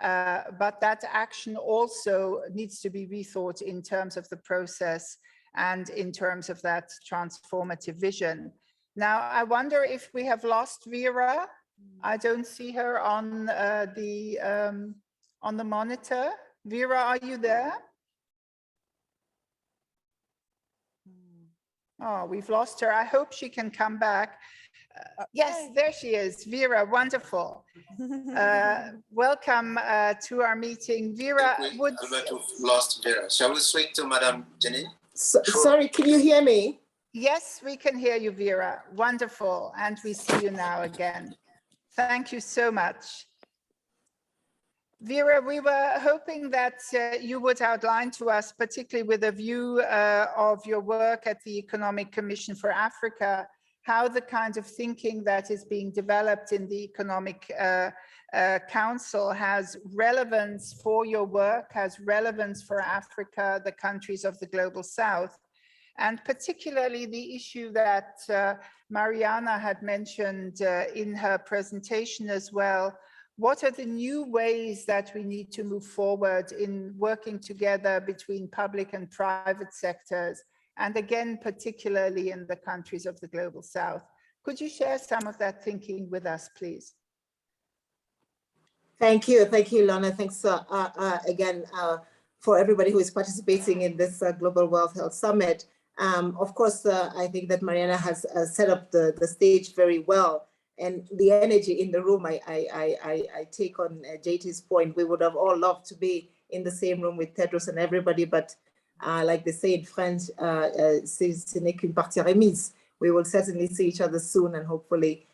Speaker 2: But that action also needs to be rethought in terms of the process and in terms of that transformative vision. Now, I wonder if we have lost Vera. I don't see her on the monitor. Vera, are you there? Oh, we've lost her. I hope she can come back. Yes, there she is. Vera, wonderful. Welcome to our meeting. Vera, would...
Speaker 6: Alberto lost Vera. Shall we switch to Madame Janine?
Speaker 7: Sorry, can you hear me?
Speaker 2: Yes, we can hear you, Vera. Wonderful. And we see you now again. Thank you so much. Vera, we were hoping that you would outline to us, particularly with a view of your work at the Economic Commission for Africa, how the kind of thinking that is being developed in the Economic Council has relevance for your work, has relevance for Africa, the countries of the Global South, and particularly the issue that Mariana had mentioned in her presentation as well. What are the new ways that we need to move forward in working together between public and private sectors, and again, particularly in the countries of the Global South? Could you share some of that thinking with us, please?
Speaker 7: Thank you, Lorna. Thanks again for everybody who is participating in this Global World Health Summit. Of course, I think that Mariana has set up the stage very well, and the energy in the room, I take on JT's point. We would have all loved to be in the same room with Tedros and everybody, but like they say in French, ce n'est qu'une partie remise. We will certainly see each other soon, and hopefully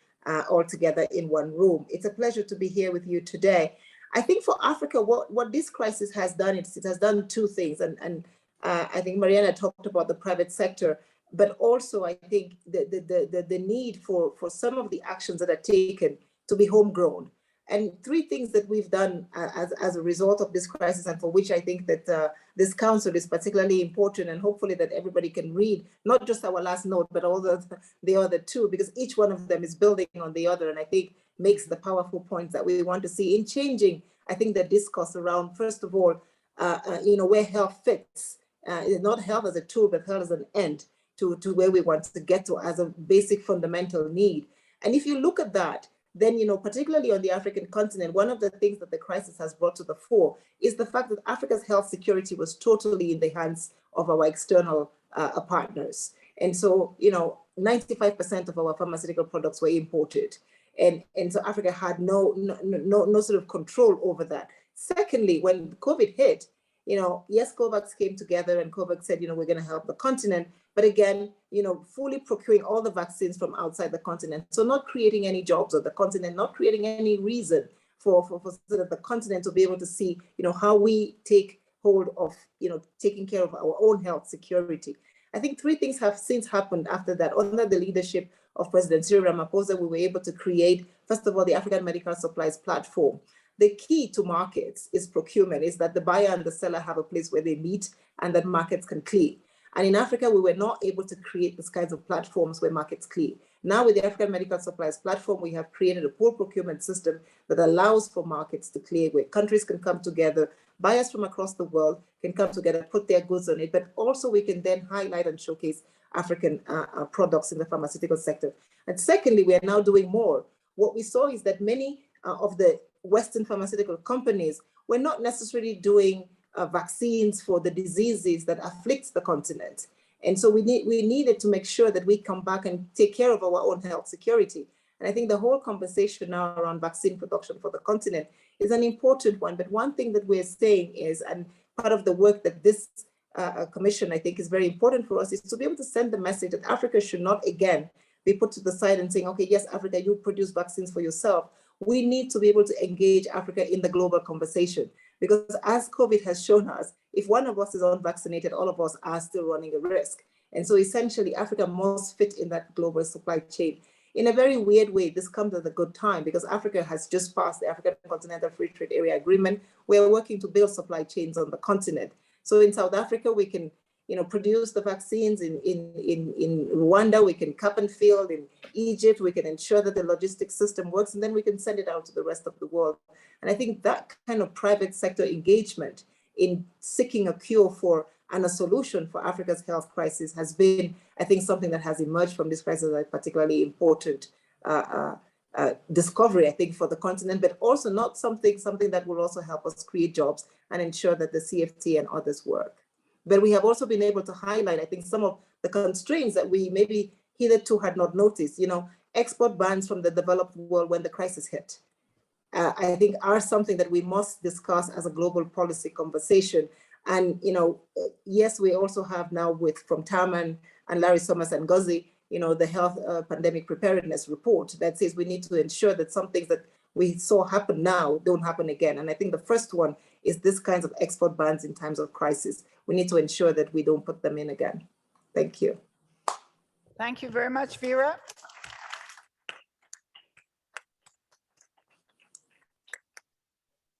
Speaker 7: all together in one room. It's a pleasure to be here with you today. I think for Africa, what this crisis has done, it has done two things. And I think Mariana talked about the private sector, but also I think the need for some of the actions that are taken to be homegrown. And three things that we've done as a result of this crisis, and for which I think that this council is particularly important, and hopefully that everybody can read, not just our last note, but all the other two, because each one of them is building on the other, and I think makes the powerful points that we want to see in changing, I think, the discourse around, first of all, where health fits, not health as a tool, but health as an end to where we want to get to as a basic fundamental need. And if you look at that, then, particularly on the African continent, one of the things that the crisis has brought to the fore is the fact that Africa's health security was totally in the hands of our external partners. And so, 95% of our pharmaceutical products were imported. And so Africa had no sort of control over that. Secondly, when COVID hit, yes, COVAX came together and COVAX said, we're going to help the continent. But again, fully procuring all the vaccines from outside the continent. So not creating any jobs on the continent, not creating any reason for sort of the continent to be able to see, how we take hold of, taking care of our own health security. I think three things have since happened after that. Under the leadership of President Cyril Ramaphosa, we were able to create, first of all, the African Medical Supplies Platform. The key to markets is procurement, is that the buyer and the seller have a place where they meet and that markets can clear. And in Africa, we were not able to create these kinds of platforms where markets clear. Now with the African Medical Supplies Platform, we have created a pool procurement system that allows for markets to clear, where countries can come together, buyers from across the world can come together, put their goods on it, but also we can then highlight and showcase African products in the pharmaceutical sector. And secondly, we are now doing more. What we saw is that many of the Western pharmaceutical companies were not necessarily doing vaccines for the diseases that afflict the continent. And so we needed to make sure that we come back and take care of our own health security. And I think the whole conversation now around vaccine production for the continent is an important one. But one thing that we're saying is, and part of the work that this commission, I think, is very important for us, is to be able to send the message that Africa should not again be put to the side and saying, okay, yes, Africa, you produce vaccines for yourself. We need to be able to engage Africa in the global conversation. Because as COVID has shown us, if one of us is unvaccinated, all of us are still running a risk. And so essentially, Africa must fit in that global supply chain. In a very weird way, this comes at a good time because Africa has just passed the African Continental Free Trade Area Agreement. We're working to build supply chains on the continent. So in South Africa, we can produce the vaccines. In Rwanda, we can cap and fill. In Egypt, we can ensure that the logistics system works, and then we can send it out to the rest of the world. And I think that kind of private sector engagement in seeking a cure for and a solution for Africa's health crisis has been, I think, something that has emerged from this crisis as a particularly important discovery, I think, for the continent, but also not something that will also help us create jobs and ensure that the CFT and others work. But we have also been able to highlight, I think, some of the constraints that we maybe hitherto had not noticed. Export bans from the developed world when the crisis hit, I think are something that we must discuss as a global policy conversation. And, yes, we also have now from Tarman and Larry Summers and Ngozi, the health pandemic preparedness report that says we need to ensure that some things that we saw happen now don't happen again. And I think the first one is this kinds of export bans in times of crisis. We need to ensure that we don't put them in again. Thank you.
Speaker 2: Thank you very much, Vera.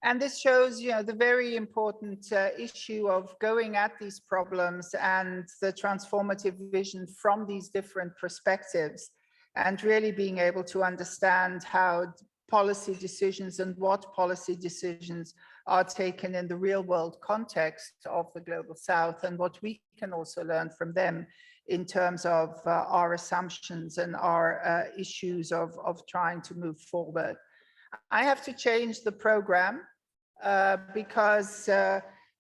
Speaker 2: And this shows, the very important issue of going at these problems and the transformative vision from these different perspectives, and really being able to understand how policy decisions and what policy decisions are taken in the real world context of the Global South, and what we can also learn from them in terms of our assumptions and our issues of trying to move forward. I have to change the program because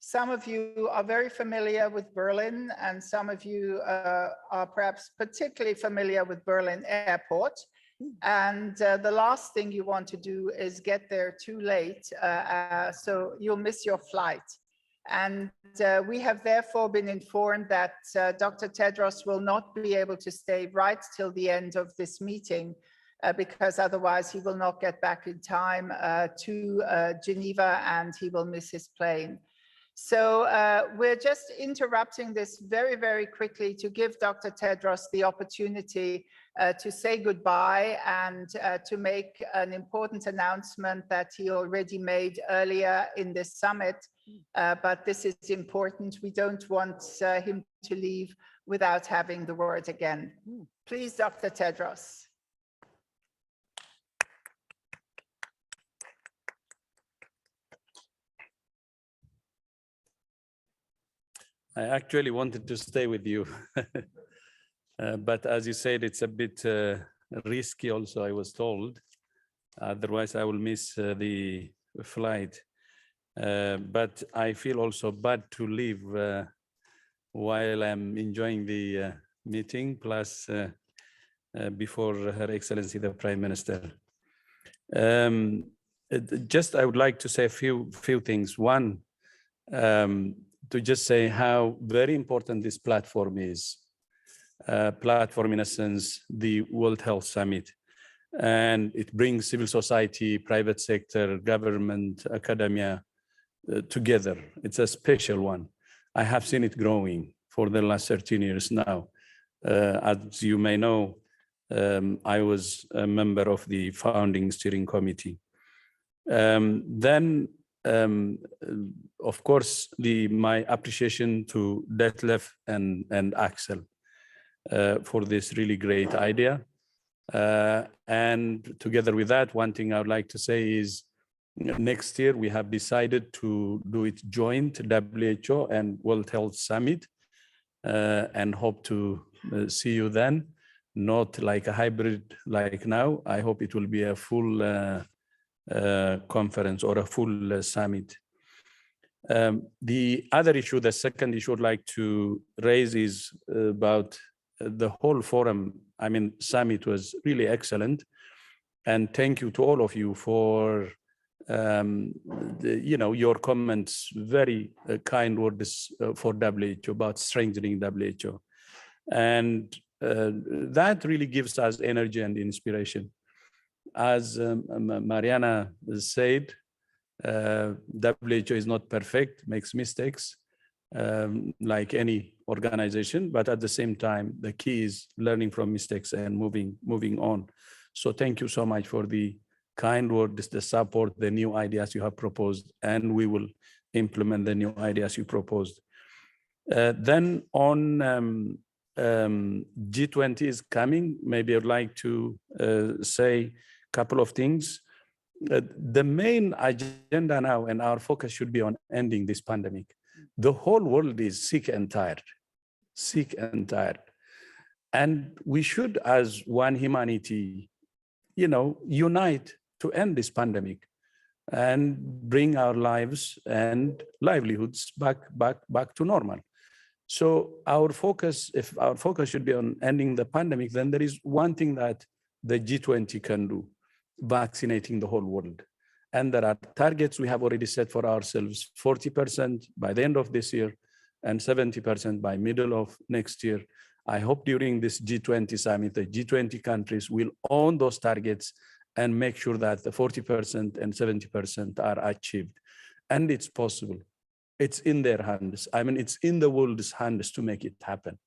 Speaker 2: some of you are very familiar with Berlin, and some of you are perhaps particularly familiar with Berlin Airport. And the last thing you want to do is get there too late, so you'll miss your flight. And we have therefore been informed that Dr. Tedros will not be able to stay right till the end of this meeting. because otherwise he will not get back in time to Geneva and he will miss his plane. So we're just interrupting this very, very quickly to give Dr. Tedros the opportunity to say goodbye and to make an important announcement that he already made earlier in this summit. But this is important. We don't want him to leave without having the word again. Please, Dr. Tedros.
Speaker 3: I actually wanted to stay with you, but as you said, it's a bit risky also, I was told. Otherwise, I will miss the flight. But I feel also bad to leave while I'm enjoying the meeting, plus before Her Excellency, the Prime Minister. Just, I would like to say a few things. One, to just say how very important this platform is. Platform, in a sense, the World Health Summit. And it brings civil society, private sector, government, academia together. It's a special one. I have seen it growing for the last 13 years now. As you may know, I was a member of the founding steering committee. Of course, my appreciation to Detlef and Axel for this really great idea. And together with that, one thing I would like to say is next year we have decided to do it joint, WHO and World Health Summit, and hope to see you then, not like a hybrid like now. I hope it will be a full conference or a full summit. The other issue, the second issue I'd like to raise is about the whole forum. I mean, summit was really excellent. And thank you to all of you for your comments, very kind words for WHO about strengthening WHO. And that really gives us energy and inspiration. As Mariana said, WHO is not perfect, makes mistakes like any organization, but at the same time, the key is learning from mistakes and moving on. So thank you so much for the kind words, the support, the new ideas you have proposed, and we will implement the new ideas you proposed. Then on G20 is coming, maybe I'd like to say a couple of things. The main agenda now and our focus should be on ending this pandemic. The whole world is sick and tired. And we should, as one humanity, unite to end this pandemic and bring our lives and livelihoods back to normal. So if our focus should be on ending the pandemic, then there is one thing that the G20 can do, vaccinating the whole world. And there are targets we have already set for ourselves, 40% by the end of this year and 70% by middle of next year. I hope during this G20 summit, the G20 countries will own those targets and make sure that the 40% and 70% are achieved. And it's possible. It's in their hands. I mean, it's in the world's hands to make it happen.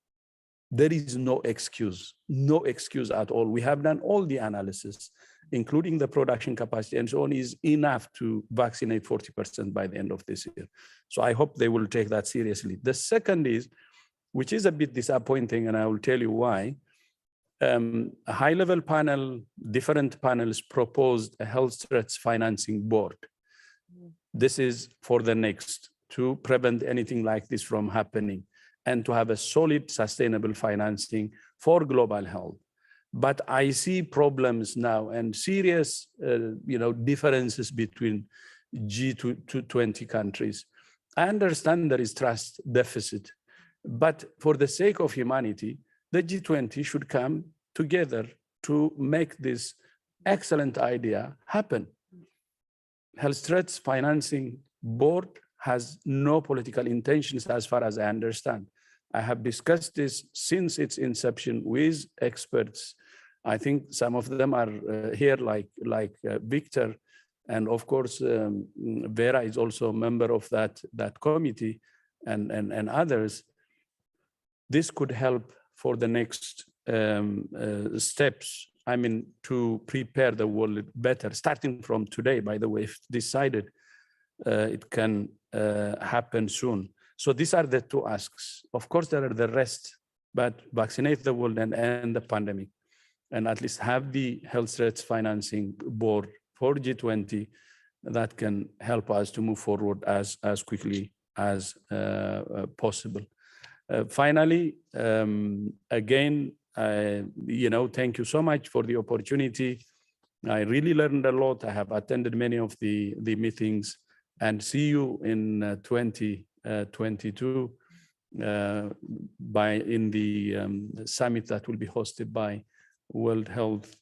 Speaker 3: There is no excuse at all. We have done all the analysis, including the production capacity and so on, is enough to vaccinate 40% by the end of this year. So I hope they will take that seriously. The second is, which is a bit disappointing, and I will tell you why. A high-level panel, different panels proposed a health threats financing board. This is for the next, to prevent anything like this from happening and to have a solid, sustainable financing for global health. But I see problems now and serious, differences between G20 countries. I understand there is trust deficit, but for the sake of humanity, the G20 should come together to make this excellent idea happen. Health threats financing board has no political intentions as far as I understand. I have discussed this since its inception with experts I think some of them are here, like Victor, and of course Vera is also a member of that committee, and others. This could help for the next steps. I mean, to prepare the world better, starting from today, by the way, if decided, it can happen soon. So these are the two asks. Of course, there are the rest, but vaccinate the world and end the pandemic, and at least have the health threats financing board for G20 that can help us to move forward as quickly as possible. Finally, again, thank you so much for the opportunity. I really learned a lot. I have attended many of the meetings, and see you in 2022 in the summit that will be hosted by World Health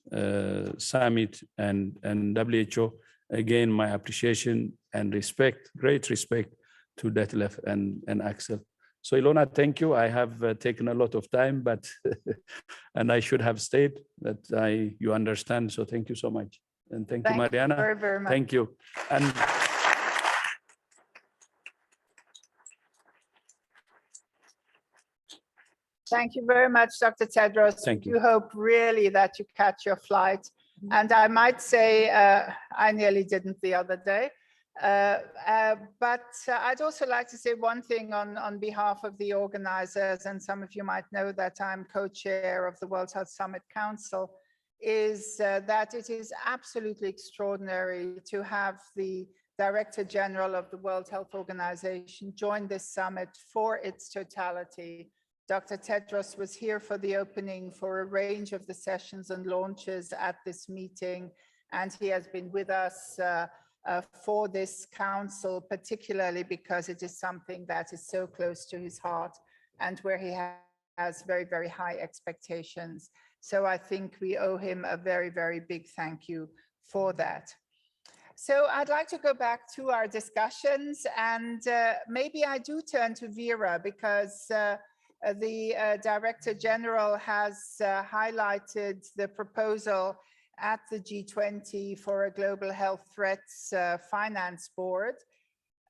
Speaker 3: Summit and WHO. Again, my appreciation and respect, great respect to Detlef and Axel. So Ilona, thank you. I have taken a lot of time, but and I should have stayed, but you understand. So thank you so much. And thank you, Mariana.
Speaker 2: Very, very much.
Speaker 3: Thank you. And
Speaker 2: thank you very much, Dr. Tedros.
Speaker 3: Thank you.
Speaker 2: We hope really that you catch your flight. And I might say, I nearly didn't the other day. But I'd also like to say one thing on behalf of the organizers, and some of you might know that I'm co-chair of the World Health Summit Council, is that it is absolutely extraordinary to have the Director General of the World Health Organization join this summit for its totality. Dr. Tedros was here for the opening for a range of the sessions and launches at this meeting, and he has been with us for this council, particularly because it is something that is so close to his heart and where he has very, very high expectations. So I think we owe him a very, very big thank you for that. So I'd like to go back to our discussions, and maybe I do turn to Vera, because the Director General has highlighted the proposal at the G20 for a global health threats finance board.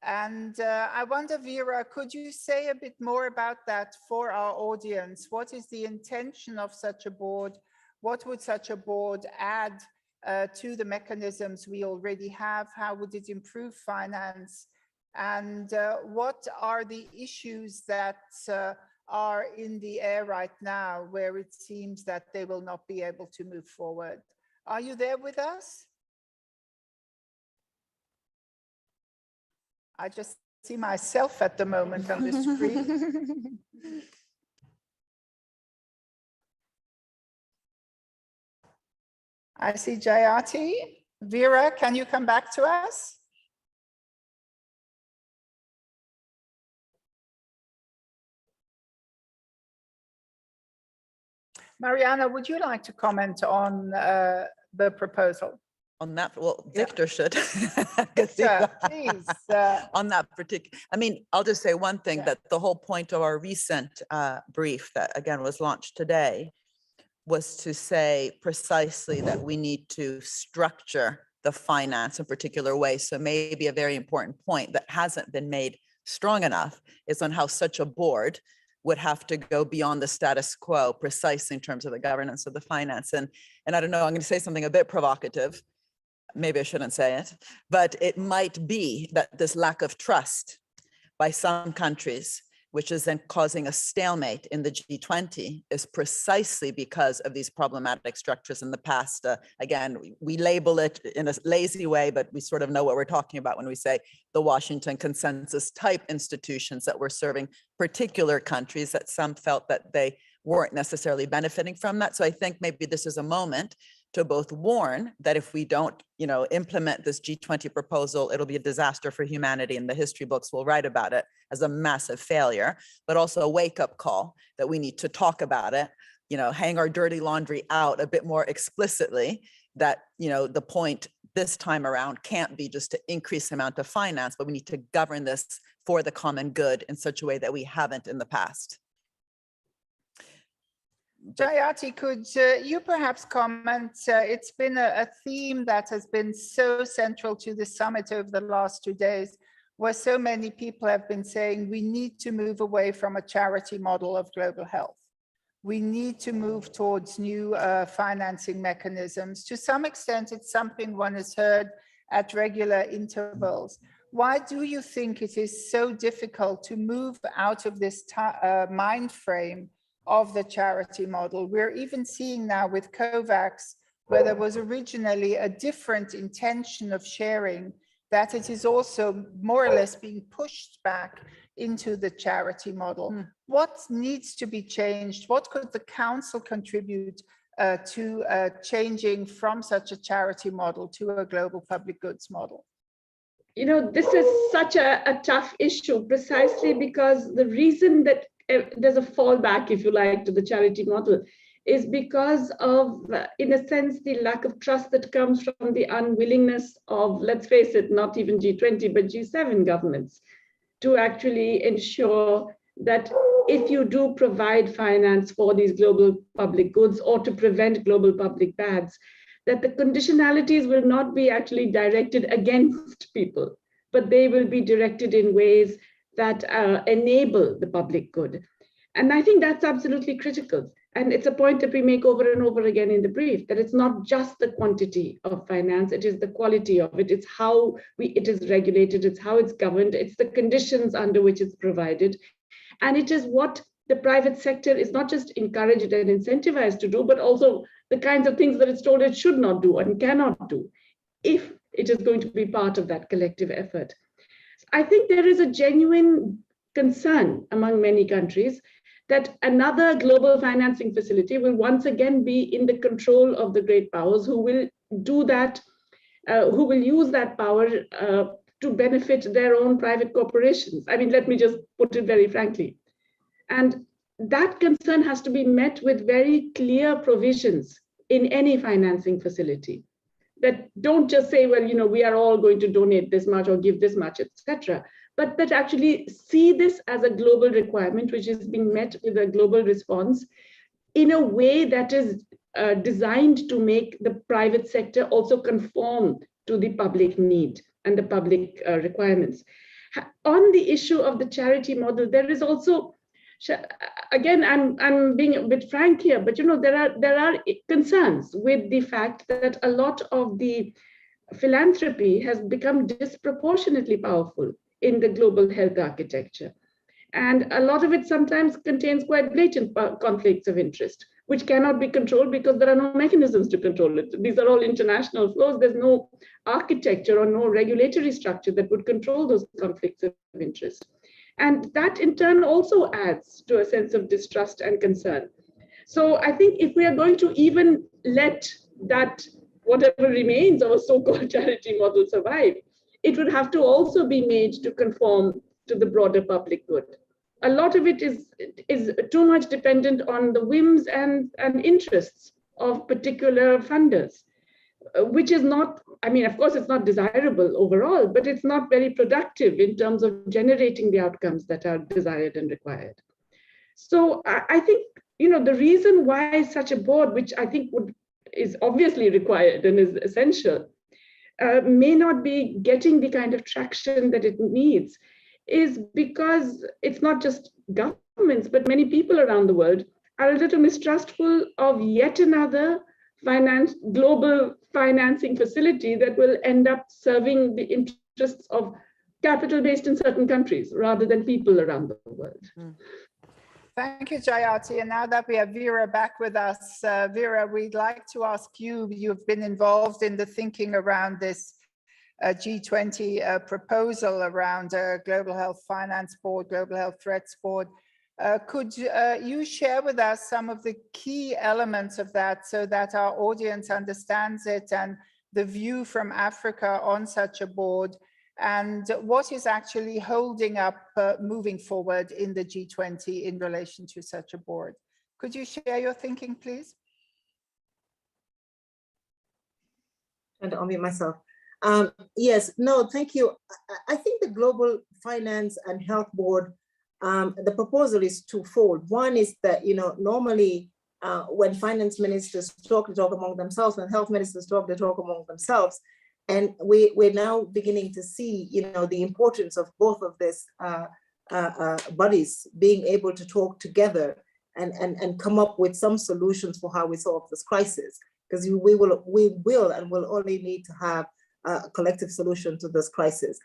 Speaker 2: And I wonder, Vera, could you say a bit more about that for our audience? What is the intention of such a board? What would such a board add to the mechanisms we already have? How would it improve finance? And what are the issues that are in the air right now where it seems that they will not be able to move forward? Are you there with us? I just see myself at the moment on the screen. I see Jayati. Vera, can you come back to us? Mariana, would you like to comment on the proposal?
Speaker 4: On that, well, Victor should.
Speaker 2: Victor, please.
Speaker 4: On that particular, I mean, I'll just say one thing,
Speaker 2: Yeah.
Speaker 4: that the whole point of our recent brief that again was launched today was to say precisely that we need to structure the finance in particular way. So maybe a very important point that hasn't been made strong enough is on how such a board would have to go beyond the status quo precisely in terms of the governance of the finance. And I don't know, I'm going to say something a bit provocative. Maybe I shouldn't say it, but it might be that this lack of trust by some countries, which is then causing a stalemate in the G20, is precisely because of these problematic structures in the past. Again, we label it in a lazy way, but we sort of know what we're talking about when we say the Washington consensus type institutions that were serving particular countries that some felt that they weren't necessarily benefiting from that. So I think maybe this is a moment to both warn that if we don't, implement this G20 proposal, it'll be a disaster for humanity, and the history books will write about it as a massive failure, but also a wake-up call that we need to talk about it, hang our dirty laundry out a bit more explicitly, that, the point this time around can't be just to increase the amount of finance, but we need to govern this for the common good in such a way that we haven't in the past.
Speaker 2: Jayati, could you perhaps comment? It's been a theme that has been so central to the summit over the last 2 days, where so many people have been saying we need to move away from a charity model of global health. We need to move towards new financing mechanisms. To some extent, it's something one has heard at regular intervals. Why do you think it is so difficult to move out of this mind frame of the charity model? We're even seeing now with COVAX, where there was originally a different intention of sharing, that it is also more or less being pushed back into the charity model. What needs to be changed? What could the Council contribute to changing from such a charity model to a global public goods model?
Speaker 5: You know, this is such a tough issue, precisely because the reason that there's a fallback, if you like, to the charity model is because of, in a sense, the lack of trust that comes from the unwillingness of, let's face it, not even G20, but G7 governments to actually ensure that if you do provide finance for these global public goods or to prevent global public bads, that the conditionalities will not be actually directed against people, but they will be directed in ways that enable the public good. And I think that's absolutely critical. And it's a point that we make over and over again in the brief, that it's not just the quantity of finance, it is the quality of it. It's how it is regulated, it's how it's governed, it's the conditions under which it's provided. And it is what the private sector is not just encouraged and incentivized to do, but also the kinds of things that it's told it should not do and cannot do, if it is going to be part of that collective effort. I think there is a genuine concern among many countries that another global financing facility will once again be in the control of the great powers who will do that, who will use that power to benefit their own private corporations. I mean, let me just put it very frankly. And that concern has to be met with very clear provisions in any financing facility that don't just say, well, you know, we are all going to donate this much or give this much, etc., but that actually see this as a global requirement, which is being met with a global response in a way that is designed to make the private sector also conform to the public need and the public requirements. On the issue of the charity model, there is also, again, I'm being a bit frank here, but you know, there are concerns with the fact that a lot of the philanthropy has become disproportionately powerful in the global health architecture. And a lot of it sometimes contains quite blatant conflicts of interest, which cannot be controlled because there are no mechanisms to control it. These are all international flows. There's no architecture or no regulatory structure that would control those conflicts of interest. And that in turn also adds to a sense of distrust and concern. So I think if we are going to even let that, whatever remains of a so-called charity model survive, it would have to also be made to conform to the broader public good. A lot of it is too much dependent on the whims and interests of particular funders, which is not, I mean, of course, it's not desirable overall, but it's not very productive in terms of generating the outcomes that are desired and required. So I think, you know, the reason why such a board, which I think is obviously required and is essential, may not be getting the kind of traction that it needs, is because it's not just governments, but many people around the world are a little mistrustful of yet another global financing facility that will end up serving the interests of capital based in certain countries rather than people around the world.
Speaker 2: Thank you, Jayati. And now that we have Vera back with us, Vera, we'd like to ask you, you've been involved in the thinking around this G20 proposal around a Global Health Finance Board, Global Health Threats Board. Could you share with us some of the key elements of that so that our audience understands it and the view from Africa on such a board, and what is actually holding up moving forward in the G20 in relation to such a board? Could you share your thinking, please?
Speaker 7: And I'll mute myself. Yes, no, thank you. I think the Global Finance and Health Board, the proposal is twofold. One is that, you know, normally when finance ministers talk, they talk among themselves. When health ministers talk, they talk among themselves. And we're now beginning to see, the importance of both of these bodies being able to talk together and come up with some solutions for how we solve this crisis. Because we will and will only need to have a collective solution to this crisis.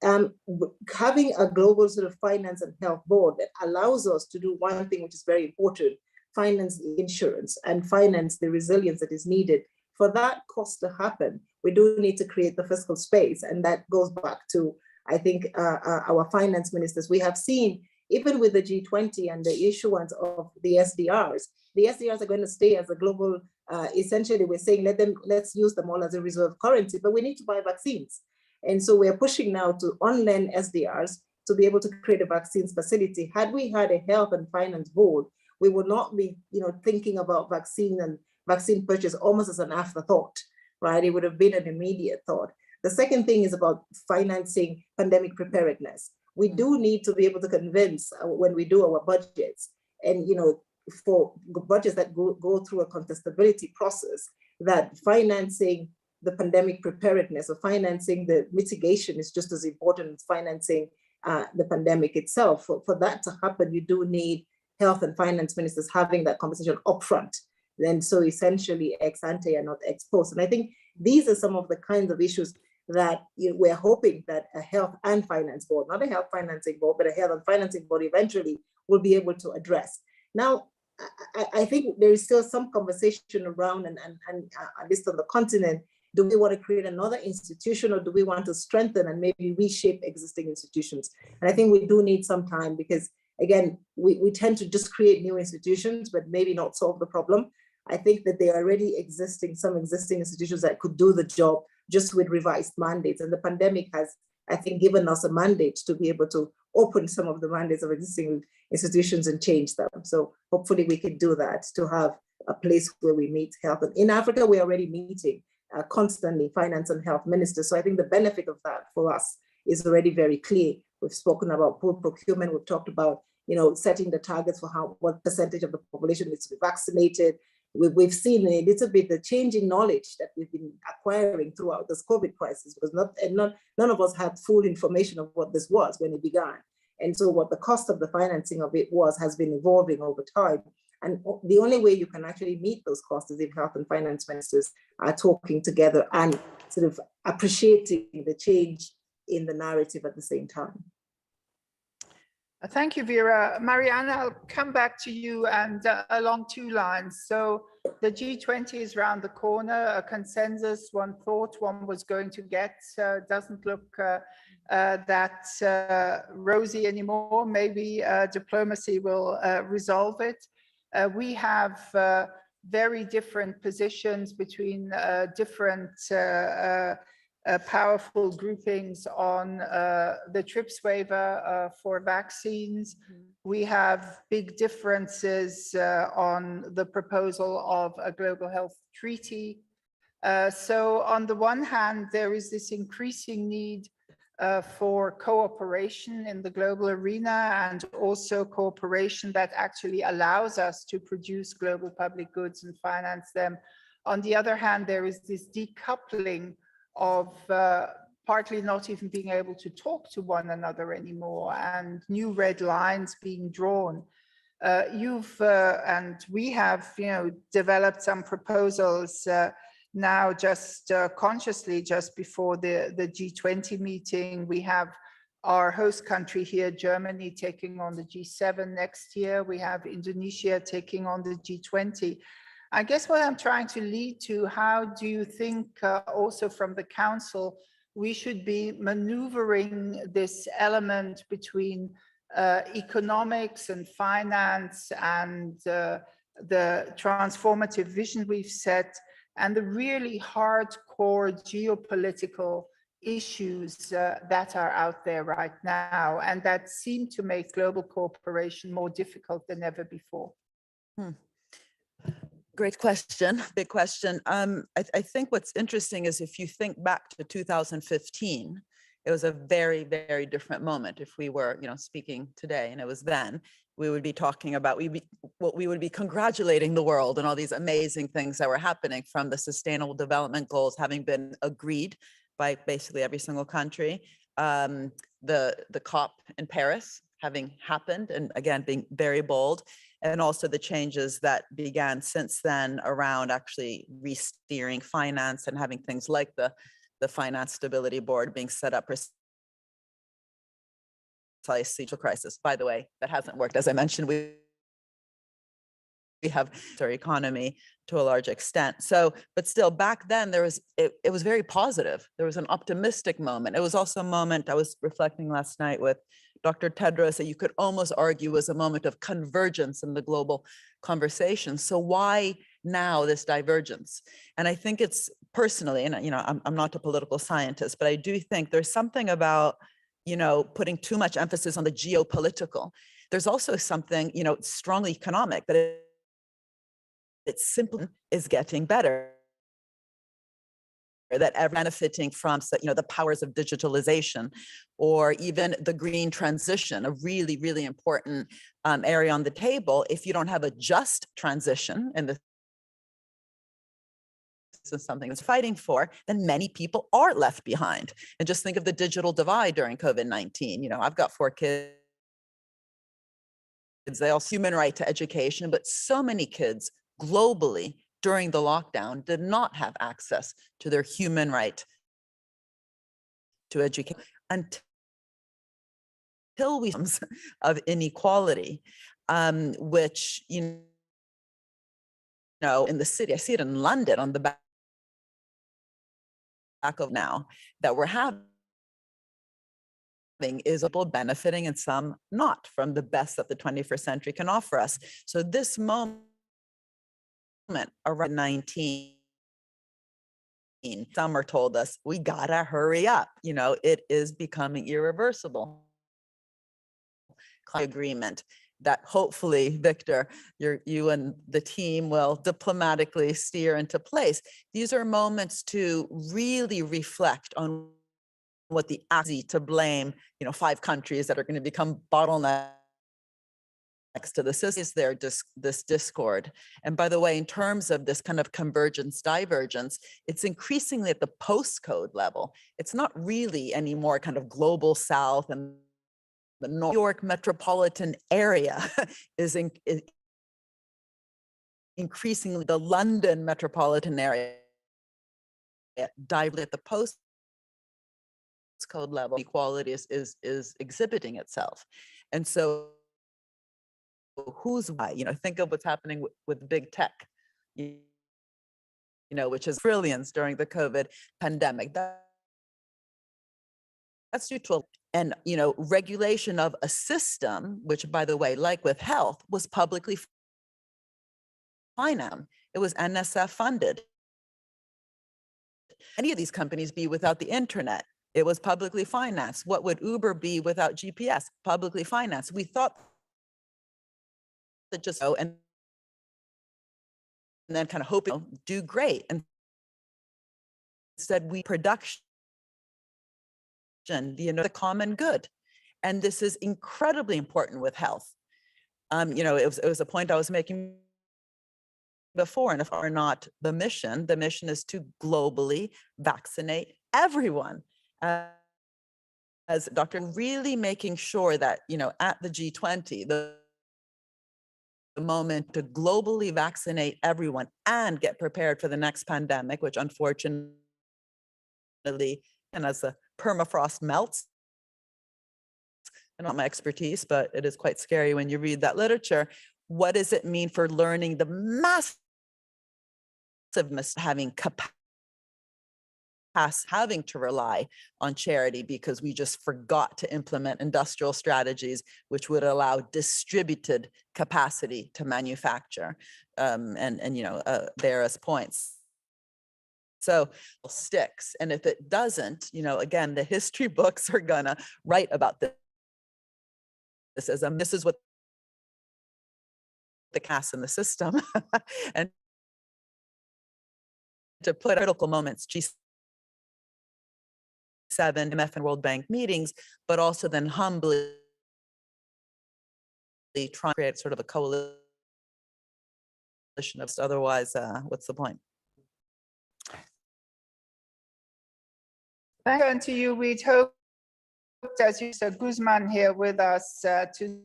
Speaker 7: Having a global sort of finance and health board that allows us to do one thing which is very important, finance the insurance and finance the resilience that is needed. For that cost to happen, we do need to create the fiscal space. And that goes back to, I think, our finance ministers. We have seen, even with the G20 and the issuance of the SDRs are going to stay as a global, essentially we're saying, let's use them all as a reserve currency, but we need to buy vaccines. And so we're pushing now to on-lend SDRs to be able to create a vaccines facility. Had we had a health and finance board, we would not be, thinking about vaccine and vaccine purchase almost as an afterthought, right? It would have been an immediate thought. The second thing is about financing pandemic preparedness. We do need to be able to convince when we do our budgets and, for budgets that go through a contestability process, that financing the pandemic preparedness or financing the mitigation is just as important as financing the pandemic itself. For that to happen, you do need health and finance ministers having that conversation upfront. And so essentially ex ante and not ex post. And I think these are some of the kinds of issues that we're hoping that a health and finance board, not a health financing board, but a health and financing board eventually will be able to address. Now, I think there is still some conversation around, and at least on the continent, do we want to create another institution or do we want to strengthen and maybe reshape existing institutions? And I think we do need some time because, again, we tend to just create new institutions, but maybe not solve the problem. I think that there are already some existing institutions that could do the job just with revised mandates. And the pandemic has, I think, given us a mandate to be able to open some of the mandates of existing institutions and change them. So hopefully we can do that, to have a place where we meet health. And in Africa, we're already meeting constantly finance and health ministers. So I think the benefit of that for us is already very clear. We've spoken about pool procurement. We've talked about, setting the targets for what percentage of the population needs to be vaccinated. We've seen a little bit the changing knowledge that we've been acquiring throughout this COVID crisis, because none of us had full information of what this was when it began. And so what the cost of the financing of it has been evolving over time. And the only way you can actually meet those costs is if health and finance ministers are talking together and sort of appreciating the change in the narrative at the same time.
Speaker 2: Thank you, Vera. Mariana, I'll come back to you and along two lines. So the G20 is around the corner, a consensus, one thought one was going to get, doesn't look that rosy anymore. Maybe diplomacy will resolve it. We have very different positions between different powerful groupings on the TRIPS waiver for vaccines. We have big differences on the proposal of a global health treaty. So on the one hand, there is this increasing need for cooperation in the global arena, and also cooperation that actually allows us to produce global public goods and finance them. On the other hand, there is this decoupling of partly not even being able to talk to one another anymore, and new red lines being drawn. And we have, developed some proposals now, just consciously, just before the G20 meeting. We have our host country here, Germany, taking on the G7 next year. We have Indonesia taking on the G20. I guess what I'm trying to lead to, how do you think also from the Council, we should be maneuvering this element between economics and finance and the transformative vision we've set, and the really hardcore geopolitical issues that are out there right now, and that seem to make global cooperation more difficult than ever before?
Speaker 4: Great question, big question. I think what's interesting is if you think back to 2015, it was a very, very different moment. If we were, speaking today and it was then, we would be talking about, we would be congratulating the world and all these amazing things that were happening, from the Sustainable Development Goals having been agreed by basically every single country, the COP in Paris having happened, and again, being very bold, and also the changes that began since then around actually re-steering finance and having things like the Finance Stability Board being set up precisely to crisis. By the way, that hasn't worked. As I mentioned, we have our economy to a large extent. So, but still back then it was very positive. There was an optimistic moment. It was also a moment, I was reflecting last night with Dr. Tedros, that you could almost argue was a moment of convergence in the global conversation. So why now this divergence? And I think it's personally, and I'm not a political scientist, but I do think there's something about, putting too much emphasis on the geopolitical. There's also something, strongly economic, that it simply is getting better, that benefiting from, the powers of digitalization, or even the green transition, a really, really important area on the table. If you don't have a just transition, and this is something that's fighting for, then many people are left behind. And just think of the digital divide during COVID-19. I've got 4 kids. They all human right to education, but so many kids globally during the lockdown did not have access to their human right to education until we of inequality, which, in the city, I see it in London on the back of now, that we're having is people benefiting and some not from the best that the 21st century can offer us. So this moment around 19, Summer told us, we gotta hurry up. It is becoming irreversible. Agreement that hopefully, Victor, you and the team will diplomatically steer into place. These are moments to really reflect on what the easy to blame, 5 countries that are going to become bottlenecks to the system, is there this discord. And by the way, in terms of this kind of convergence, divergence, it's increasingly at the postcode level. It's not really anymore kind of global South, and the New York metropolitan area is increasingly the London metropolitan area, directly at the postcode level. Equality is exhibiting itself. And so who's why? Think of what's happening with big tech, which is trillions during the COVID pandemic. That's due to and regulation of a system, which, by the way, like with health, was publicly financed. It was NSF funded. Any of these companies be without the internet? It was publicly financed. What would Uber be without GPS? Publicly financed. We thought that just and then kind of hoping do great. And instead, we production, the common good. And this is incredibly important with health. It was a point I was making before, and if are not the mission is to globally vaccinate everyone. As Dr. really making sure that, at the G20, the moment to globally vaccinate everyone and get prepared for the next pandemic, which unfortunately, and as the permafrost melts, not my expertise, but it is quite scary when you read that literature. What does it mean for learning the massiveness, having capacity, having to rely on charity because we just forgot to implement industrial strategies which would allow distributed capacity to manufacture, Vera's points. So it sticks. And if it doesn't, again, the history books are gonna write about this. This is what the cast in the system and to put critical moments, IMF and World Bank meetings, but also then humbly trying to create sort of a coalition of, otherwise, what's the point?
Speaker 2: Thank you to you. We'd hoped, as you said, Guzman here with us to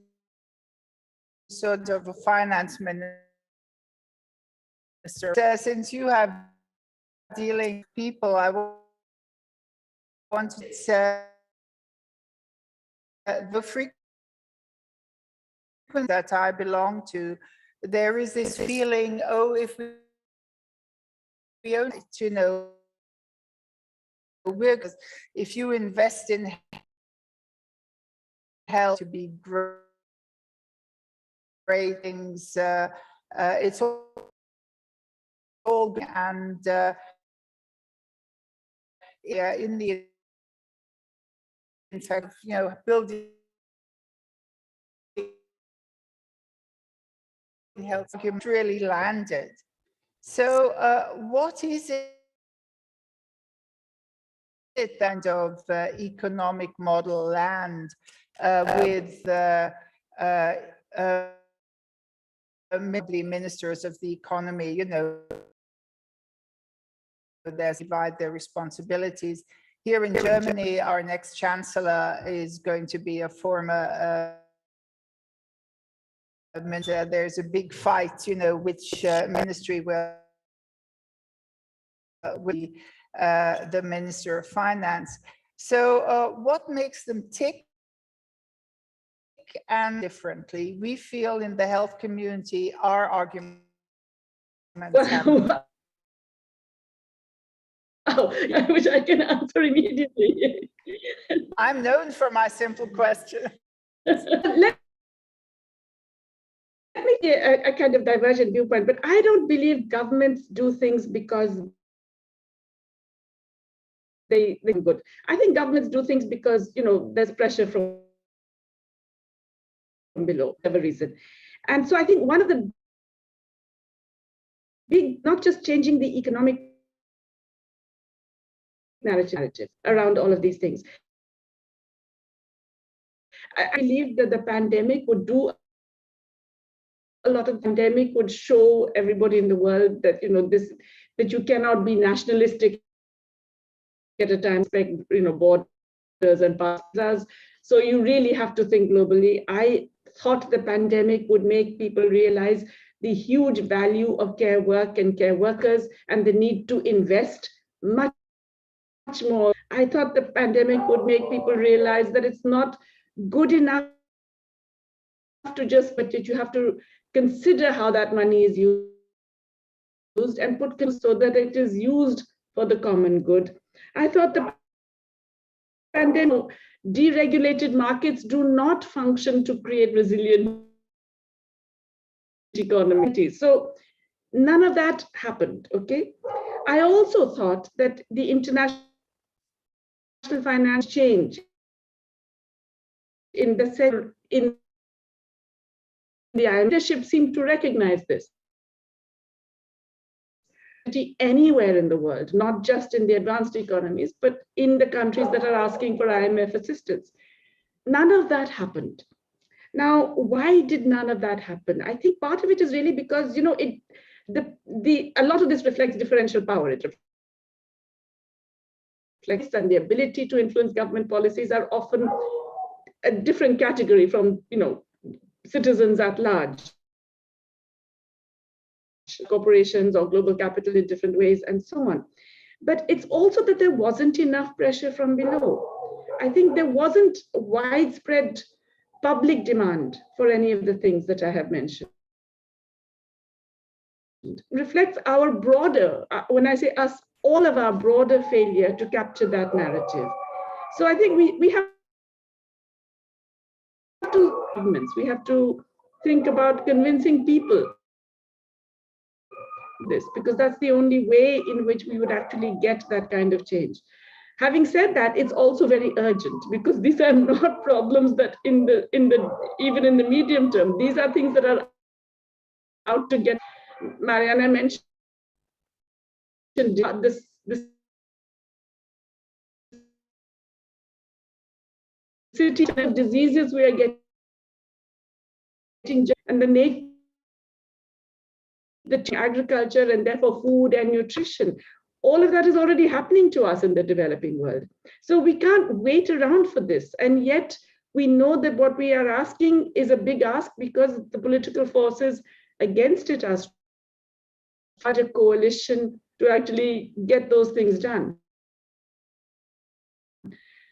Speaker 2: sort of a finance minister. Since you have dealing with people, I wanted to say the frequency that I belong to, there is this feeling, oh, if we only, you know, if you invest in health to be great things, it's all and yeah, in the in fact, you know, building health really landed. So what is it kind of economic model land with ministers of the economy, you know, they divide their responsibilities. Here in Germany, our next chancellor is going to be a former minister. There's a big fight, you know, which ministry will be the Minister of Finance. So what makes them tick and differently? We feel in the health community, our arguments have
Speaker 5: which I can answer immediately.
Speaker 2: I'm known for my simple question.
Speaker 5: Let me get a kind of divergent viewpoint, but I don't believe governments do things because they're good. I think governments do things because, you know, there's pressure from below, whatever reason. And so I think one of the big, not just changing the economic narrative around all of these things. I believe that the pandemic would do a lot of pandemic would show everybody in the world that, you know, this, that you cannot be nationalistic at a time, you know, borders and passes. So you really have to think globally. I thought the pandemic would make people realize the huge value of care work and care workers and the need to invest much more. I thought the pandemic would make people realize that it's not good enough to just, but that you have to consider how that money is used and put so that it is used for the common good. I thought the pandemic, deregulated markets do not function to create resilient economy. So none of that happened, okay? I also thought that the international finance change in the sector, in the leadership seemed to recognize this. Anywhere in the world, not just in the advanced economies, but in the countries that are asking for IMF assistance. None of that happened. Now, why did none of that happen? I think part of it is really because, you know, a lot of this reflects differential power. It reflects, and the ability to influence government policies are often a different category from, you know, citizens at large, corporations or global capital in different ways, and so on. But it's also that there wasn't enough pressure from below. I think there wasn't widespread public demand for any of the things that I have mentioned. It reflects our broader, when I say us, all of our broader failure to capture that narrative. So I think we have to, governments, we have to think about convincing people this, because that's the only way in which we would actually get that kind of change. Having said that, it's also very urgent, because these are not problems that even in the medium term, these are things that are out to get. Mariana mentioned this of diseases we are getting, and the agriculture and therefore food and nutrition. All of that is already happening to us in the developing world. So we can't wait around for this. And yet we know that what we are asking is a big ask because the political forces against it are start a coalition to actually get those things done.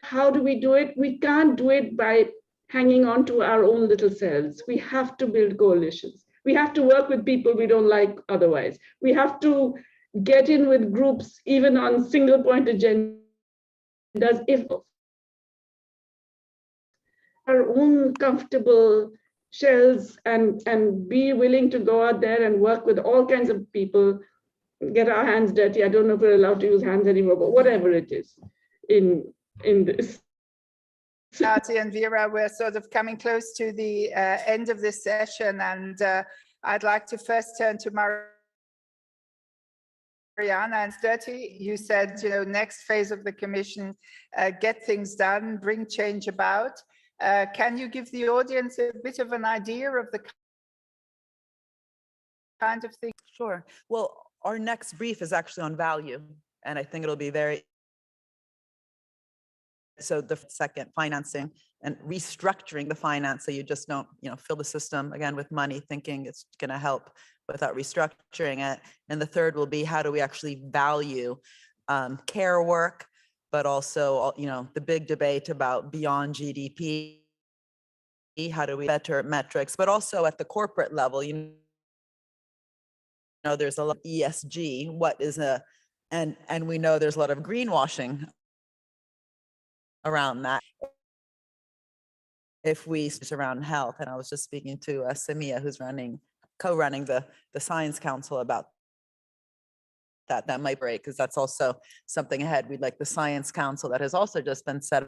Speaker 5: How do we do it? We can't do it by hanging on to our own little selves. We have to build coalitions. We have to work with people we don't like otherwise. We have to get in with groups, even on single point agendas, if our own comfortable shells and be willing to go out there and work with all kinds of people, get our hands dirty. I don't know if we're allowed to use hands anymore, but whatever it is in this.
Speaker 2: Nati and Vera, we're sort of coming close to the end of this session, and I'd like to first turn to Mariana and Dirty. You said, you know, next phase of the commission, get things done, bring change about. Can you give the audience a bit of an idea of the kind of thing?
Speaker 4: Sure. Well, our next brief is actually on value, and I think it'll be very. So the second, financing and restructuring the finance, so you just don't, you know, fill the system again with money thinking it's going to help without restructuring it. And the third will be, how do we actually value care work, but also, you know, the big debate about beyond GDP, how do we better metrics, but also at the corporate level, you know, there's a lot of ESG, what is and we know there's a lot of greenwashing around that. If we around health, and I was just speaking to Samia, who's co-running the Science Council about that might break, because that's also something ahead. We'd like the Science Council that has also just been set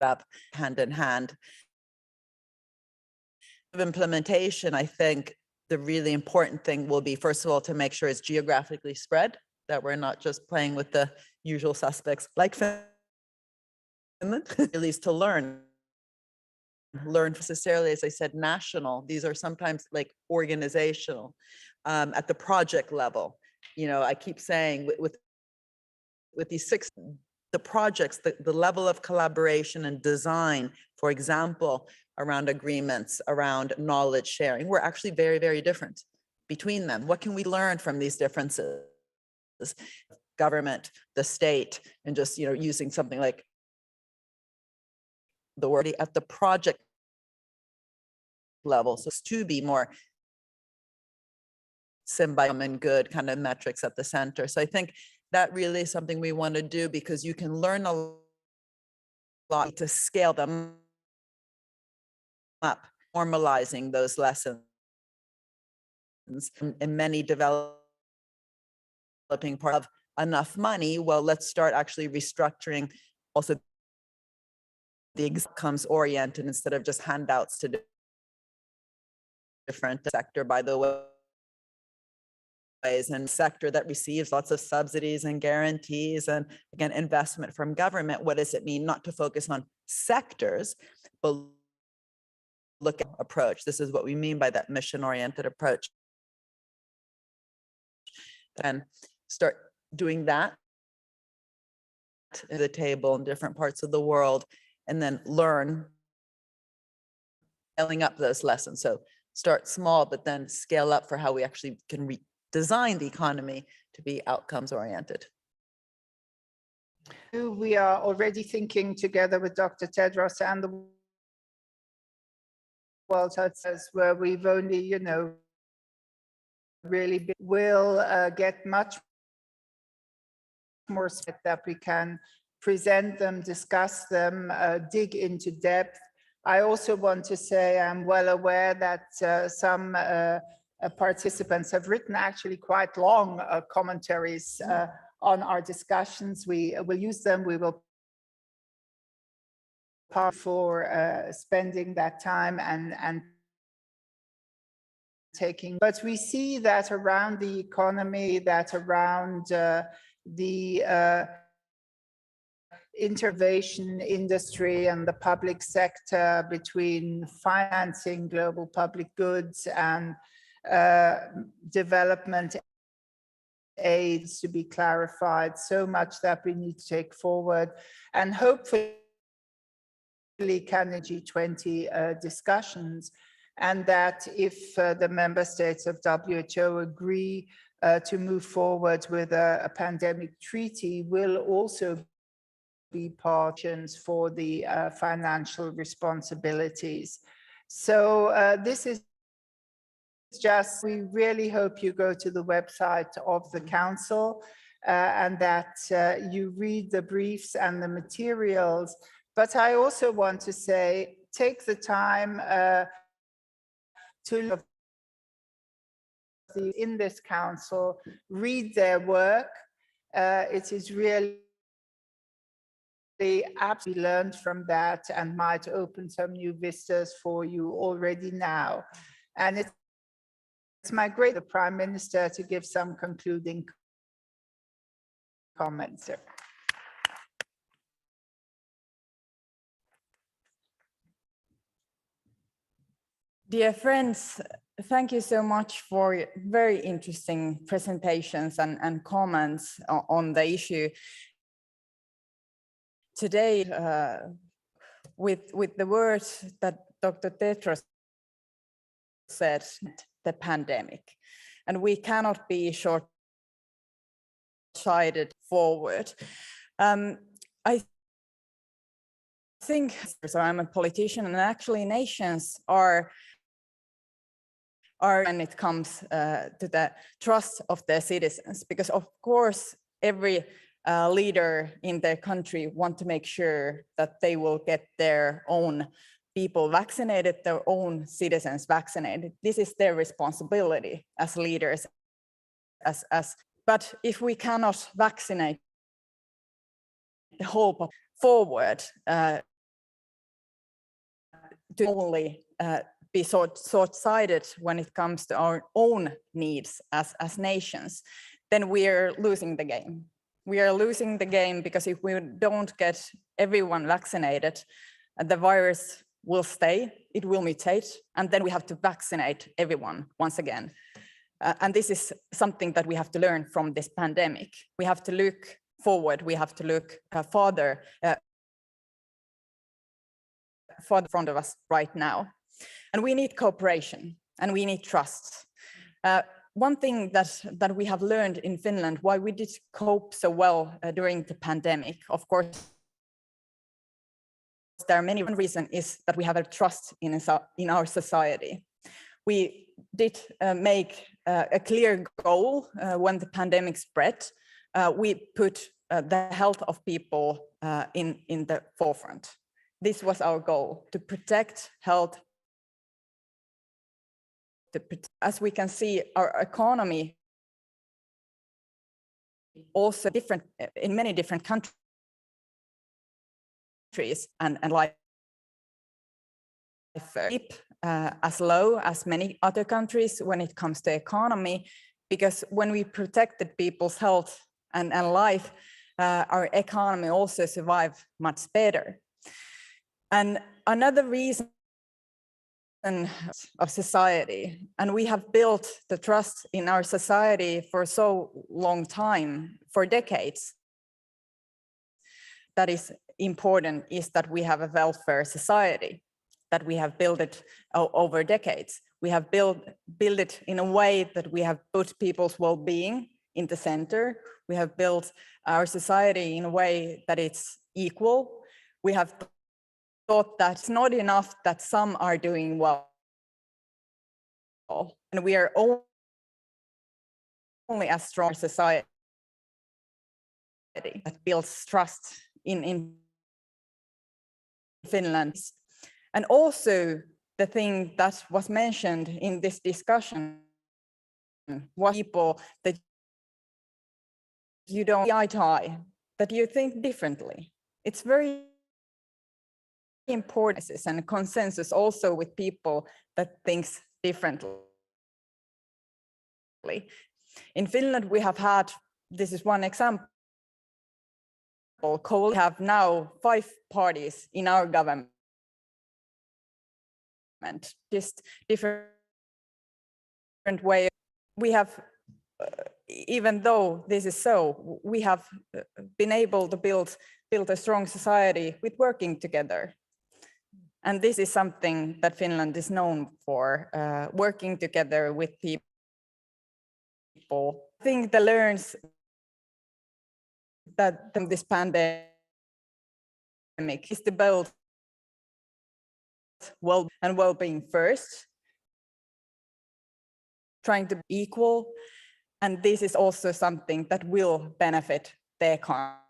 Speaker 4: up hand in hand. Of implementation, I think the really important thing will be, first of all, to make sure it's geographically spread, that we're not just playing with the usual suspects like Finland, at least to learn necessarily, as I said, national. These are sometimes like organizational at the project level. You know, I keep saying with these six, the projects, the level of collaboration and design, for example, around agreements, around knowledge sharing, we're actually very, very different between them. What can we learn from these differences? Government, the state, and just, you know, using something like the word at the project level. So it's to be more symbiotic and good kind of metrics at the center. So I think that really is something we want to do, because you can learn a lot to scale them up, formalizing those lessons in many developing parts of enough money. Well, let's start actually restructuring also the outcomes oriented instead of just handouts to different sector, by the way, and sector that receives lots of subsidies and guarantees and, again, investment from government. What does it mean not to focus on sectors, but look at approach? This is what we mean by that mission-oriented approach. And start doing that at the table in different parts of the world, and then learn, scaling up those lessons. So start small, but then scale up for how we actually can design the economy to be outcomes oriented.
Speaker 2: We are already thinking together with Dr. Tedros and the World Health Service, where we've only, you know, really will get much more that we can present them, discuss them, dig into depth. I also want to say I'm well aware that some participants have written actually quite long commentaries on our discussions. We will use them. We will pay for spending that time and taking. But we see that around the economy, that around the intervention industry and the public sector, between financing global public goods and development aids to be clarified, so much that we need to take forward, and hopefully can G20 discussions, and that if the member states of WHO agree to move forward with a pandemic treaty, will also be partitions for the financial responsibilities. So this is just, we really hope you go to the website of the Council and that you read the briefs and the materials. But I also want to say, take the time to look in this Council, read their work. It is really absolutely learned from that and might open some new vistas for you already now. And it's my great, the Prime Minister, to give some concluding comments.
Speaker 1: Dear friends, thank you so much for very interesting presentations and comments on the issue. Today, with the words that Dr. Tedros said, the pandemic, and we cannot be short-sighted forward. I think, so I'm a politician, and actually nations are when it comes to the trust of their citizens, because of course every leader in their country want to make sure that they will get their own people vaccinated, their own citizens vaccinated. This is their responsibility as leaders. But if we cannot vaccinate the whole population forward, to only be short-sighted when it comes to our own needs as nations, then we are losing the game. We are losing the game because if we don't get everyone vaccinated, the virus will stay, it will mutate, and then we have to vaccinate everyone once again. And this is something that we have to learn from this pandemic. We have to look forward, we have to look farther for the front of us right now. And we need cooperation and we need trust. One thing that we have learned in Finland, why we did cope so well during the pandemic, of course, there are many. One reason is that we have a trust in our society. We did make a clear goal when the pandemic spread. We put the health of people in the forefront. This was our goal, to protect health. As we can see, our economy also different in many different countries and life as low as many other countries when it comes to economy, because when we protected people's health and life, our economy also survived much better. And another reason of society, and we have built the trust in our society for so long time, for decades, that is important, is that we have a welfare society, that we have built it over decades. We have built it in a way that we have put people's well-being in the center. We have built our society in a way that it's equal. We have thought that it's not enough that some are doing well, and we are only as strong as society that builds trust in Finland. And also the thing that was mentioned in this discussion was people that you don't see eye to eye, that you think differently. It's very important, and consensus also with people that thinks differently. In Finland, we have had, this is one example, We have now 5 parties in our government, just different way. We have, even though this is so, we have been able to build a strong society with working together. And this is something that Finland is known for, working together with people. I think the learns that this pandemic is to build well-being first, trying to be equal, and this is also something that will benefit the economy,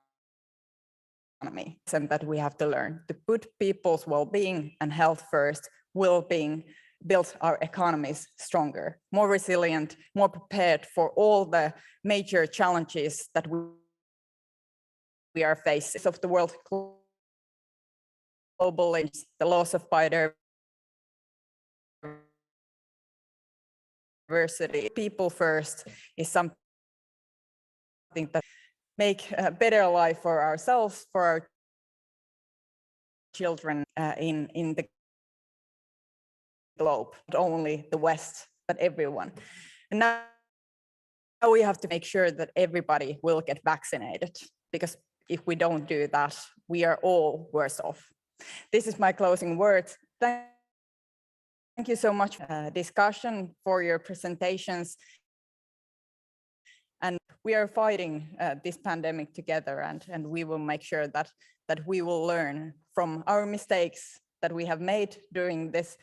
Speaker 1: and that we have to learn to put people's well-being and health first. Well-being builds our economies stronger, more resilient, more prepared for all the major challenges that we are facing of the world, global, the loss of biodiversity. People first is something that make a better life for ourselves, for our children in the globe, not only the West, but everyone. And now we have to make sure that everybody will get vaccinated, because if we don't do that, we are all worse off. This is my closing words. Thank you so much for discussion, for your presentations. And we are fighting this pandemic together, and we will make sure that we will learn from our mistakes that we have made during this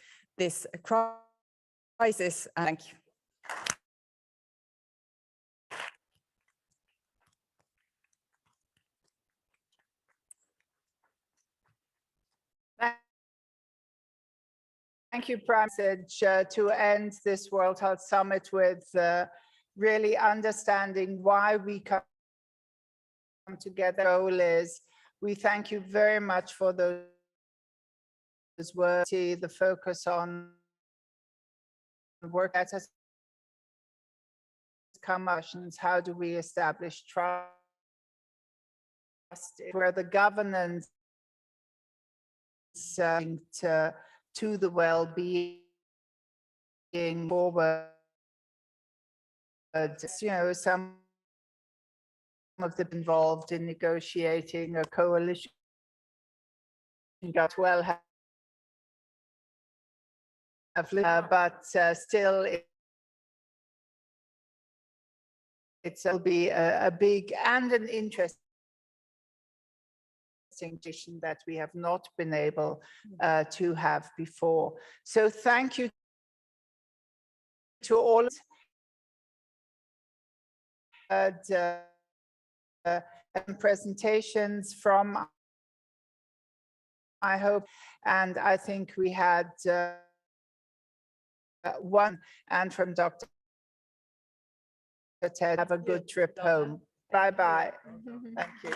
Speaker 1: crisis. Thank you.
Speaker 2: Thank you, Prime Minister, to end this World Health Summit with really understanding why we come together. Goal is, we thank you very much for those words, the focus on work that has come. How do we establish trust where the governance to the well-being forward? You know, some of them involved in negotiating a coalition got well, but still it'll be a big and an interesting position that we have not been able to have before. So thank you to all presentations from, I hope, and I think we had one, and from Dr. Ted. Have a good trip home. Bye-bye. Thank you.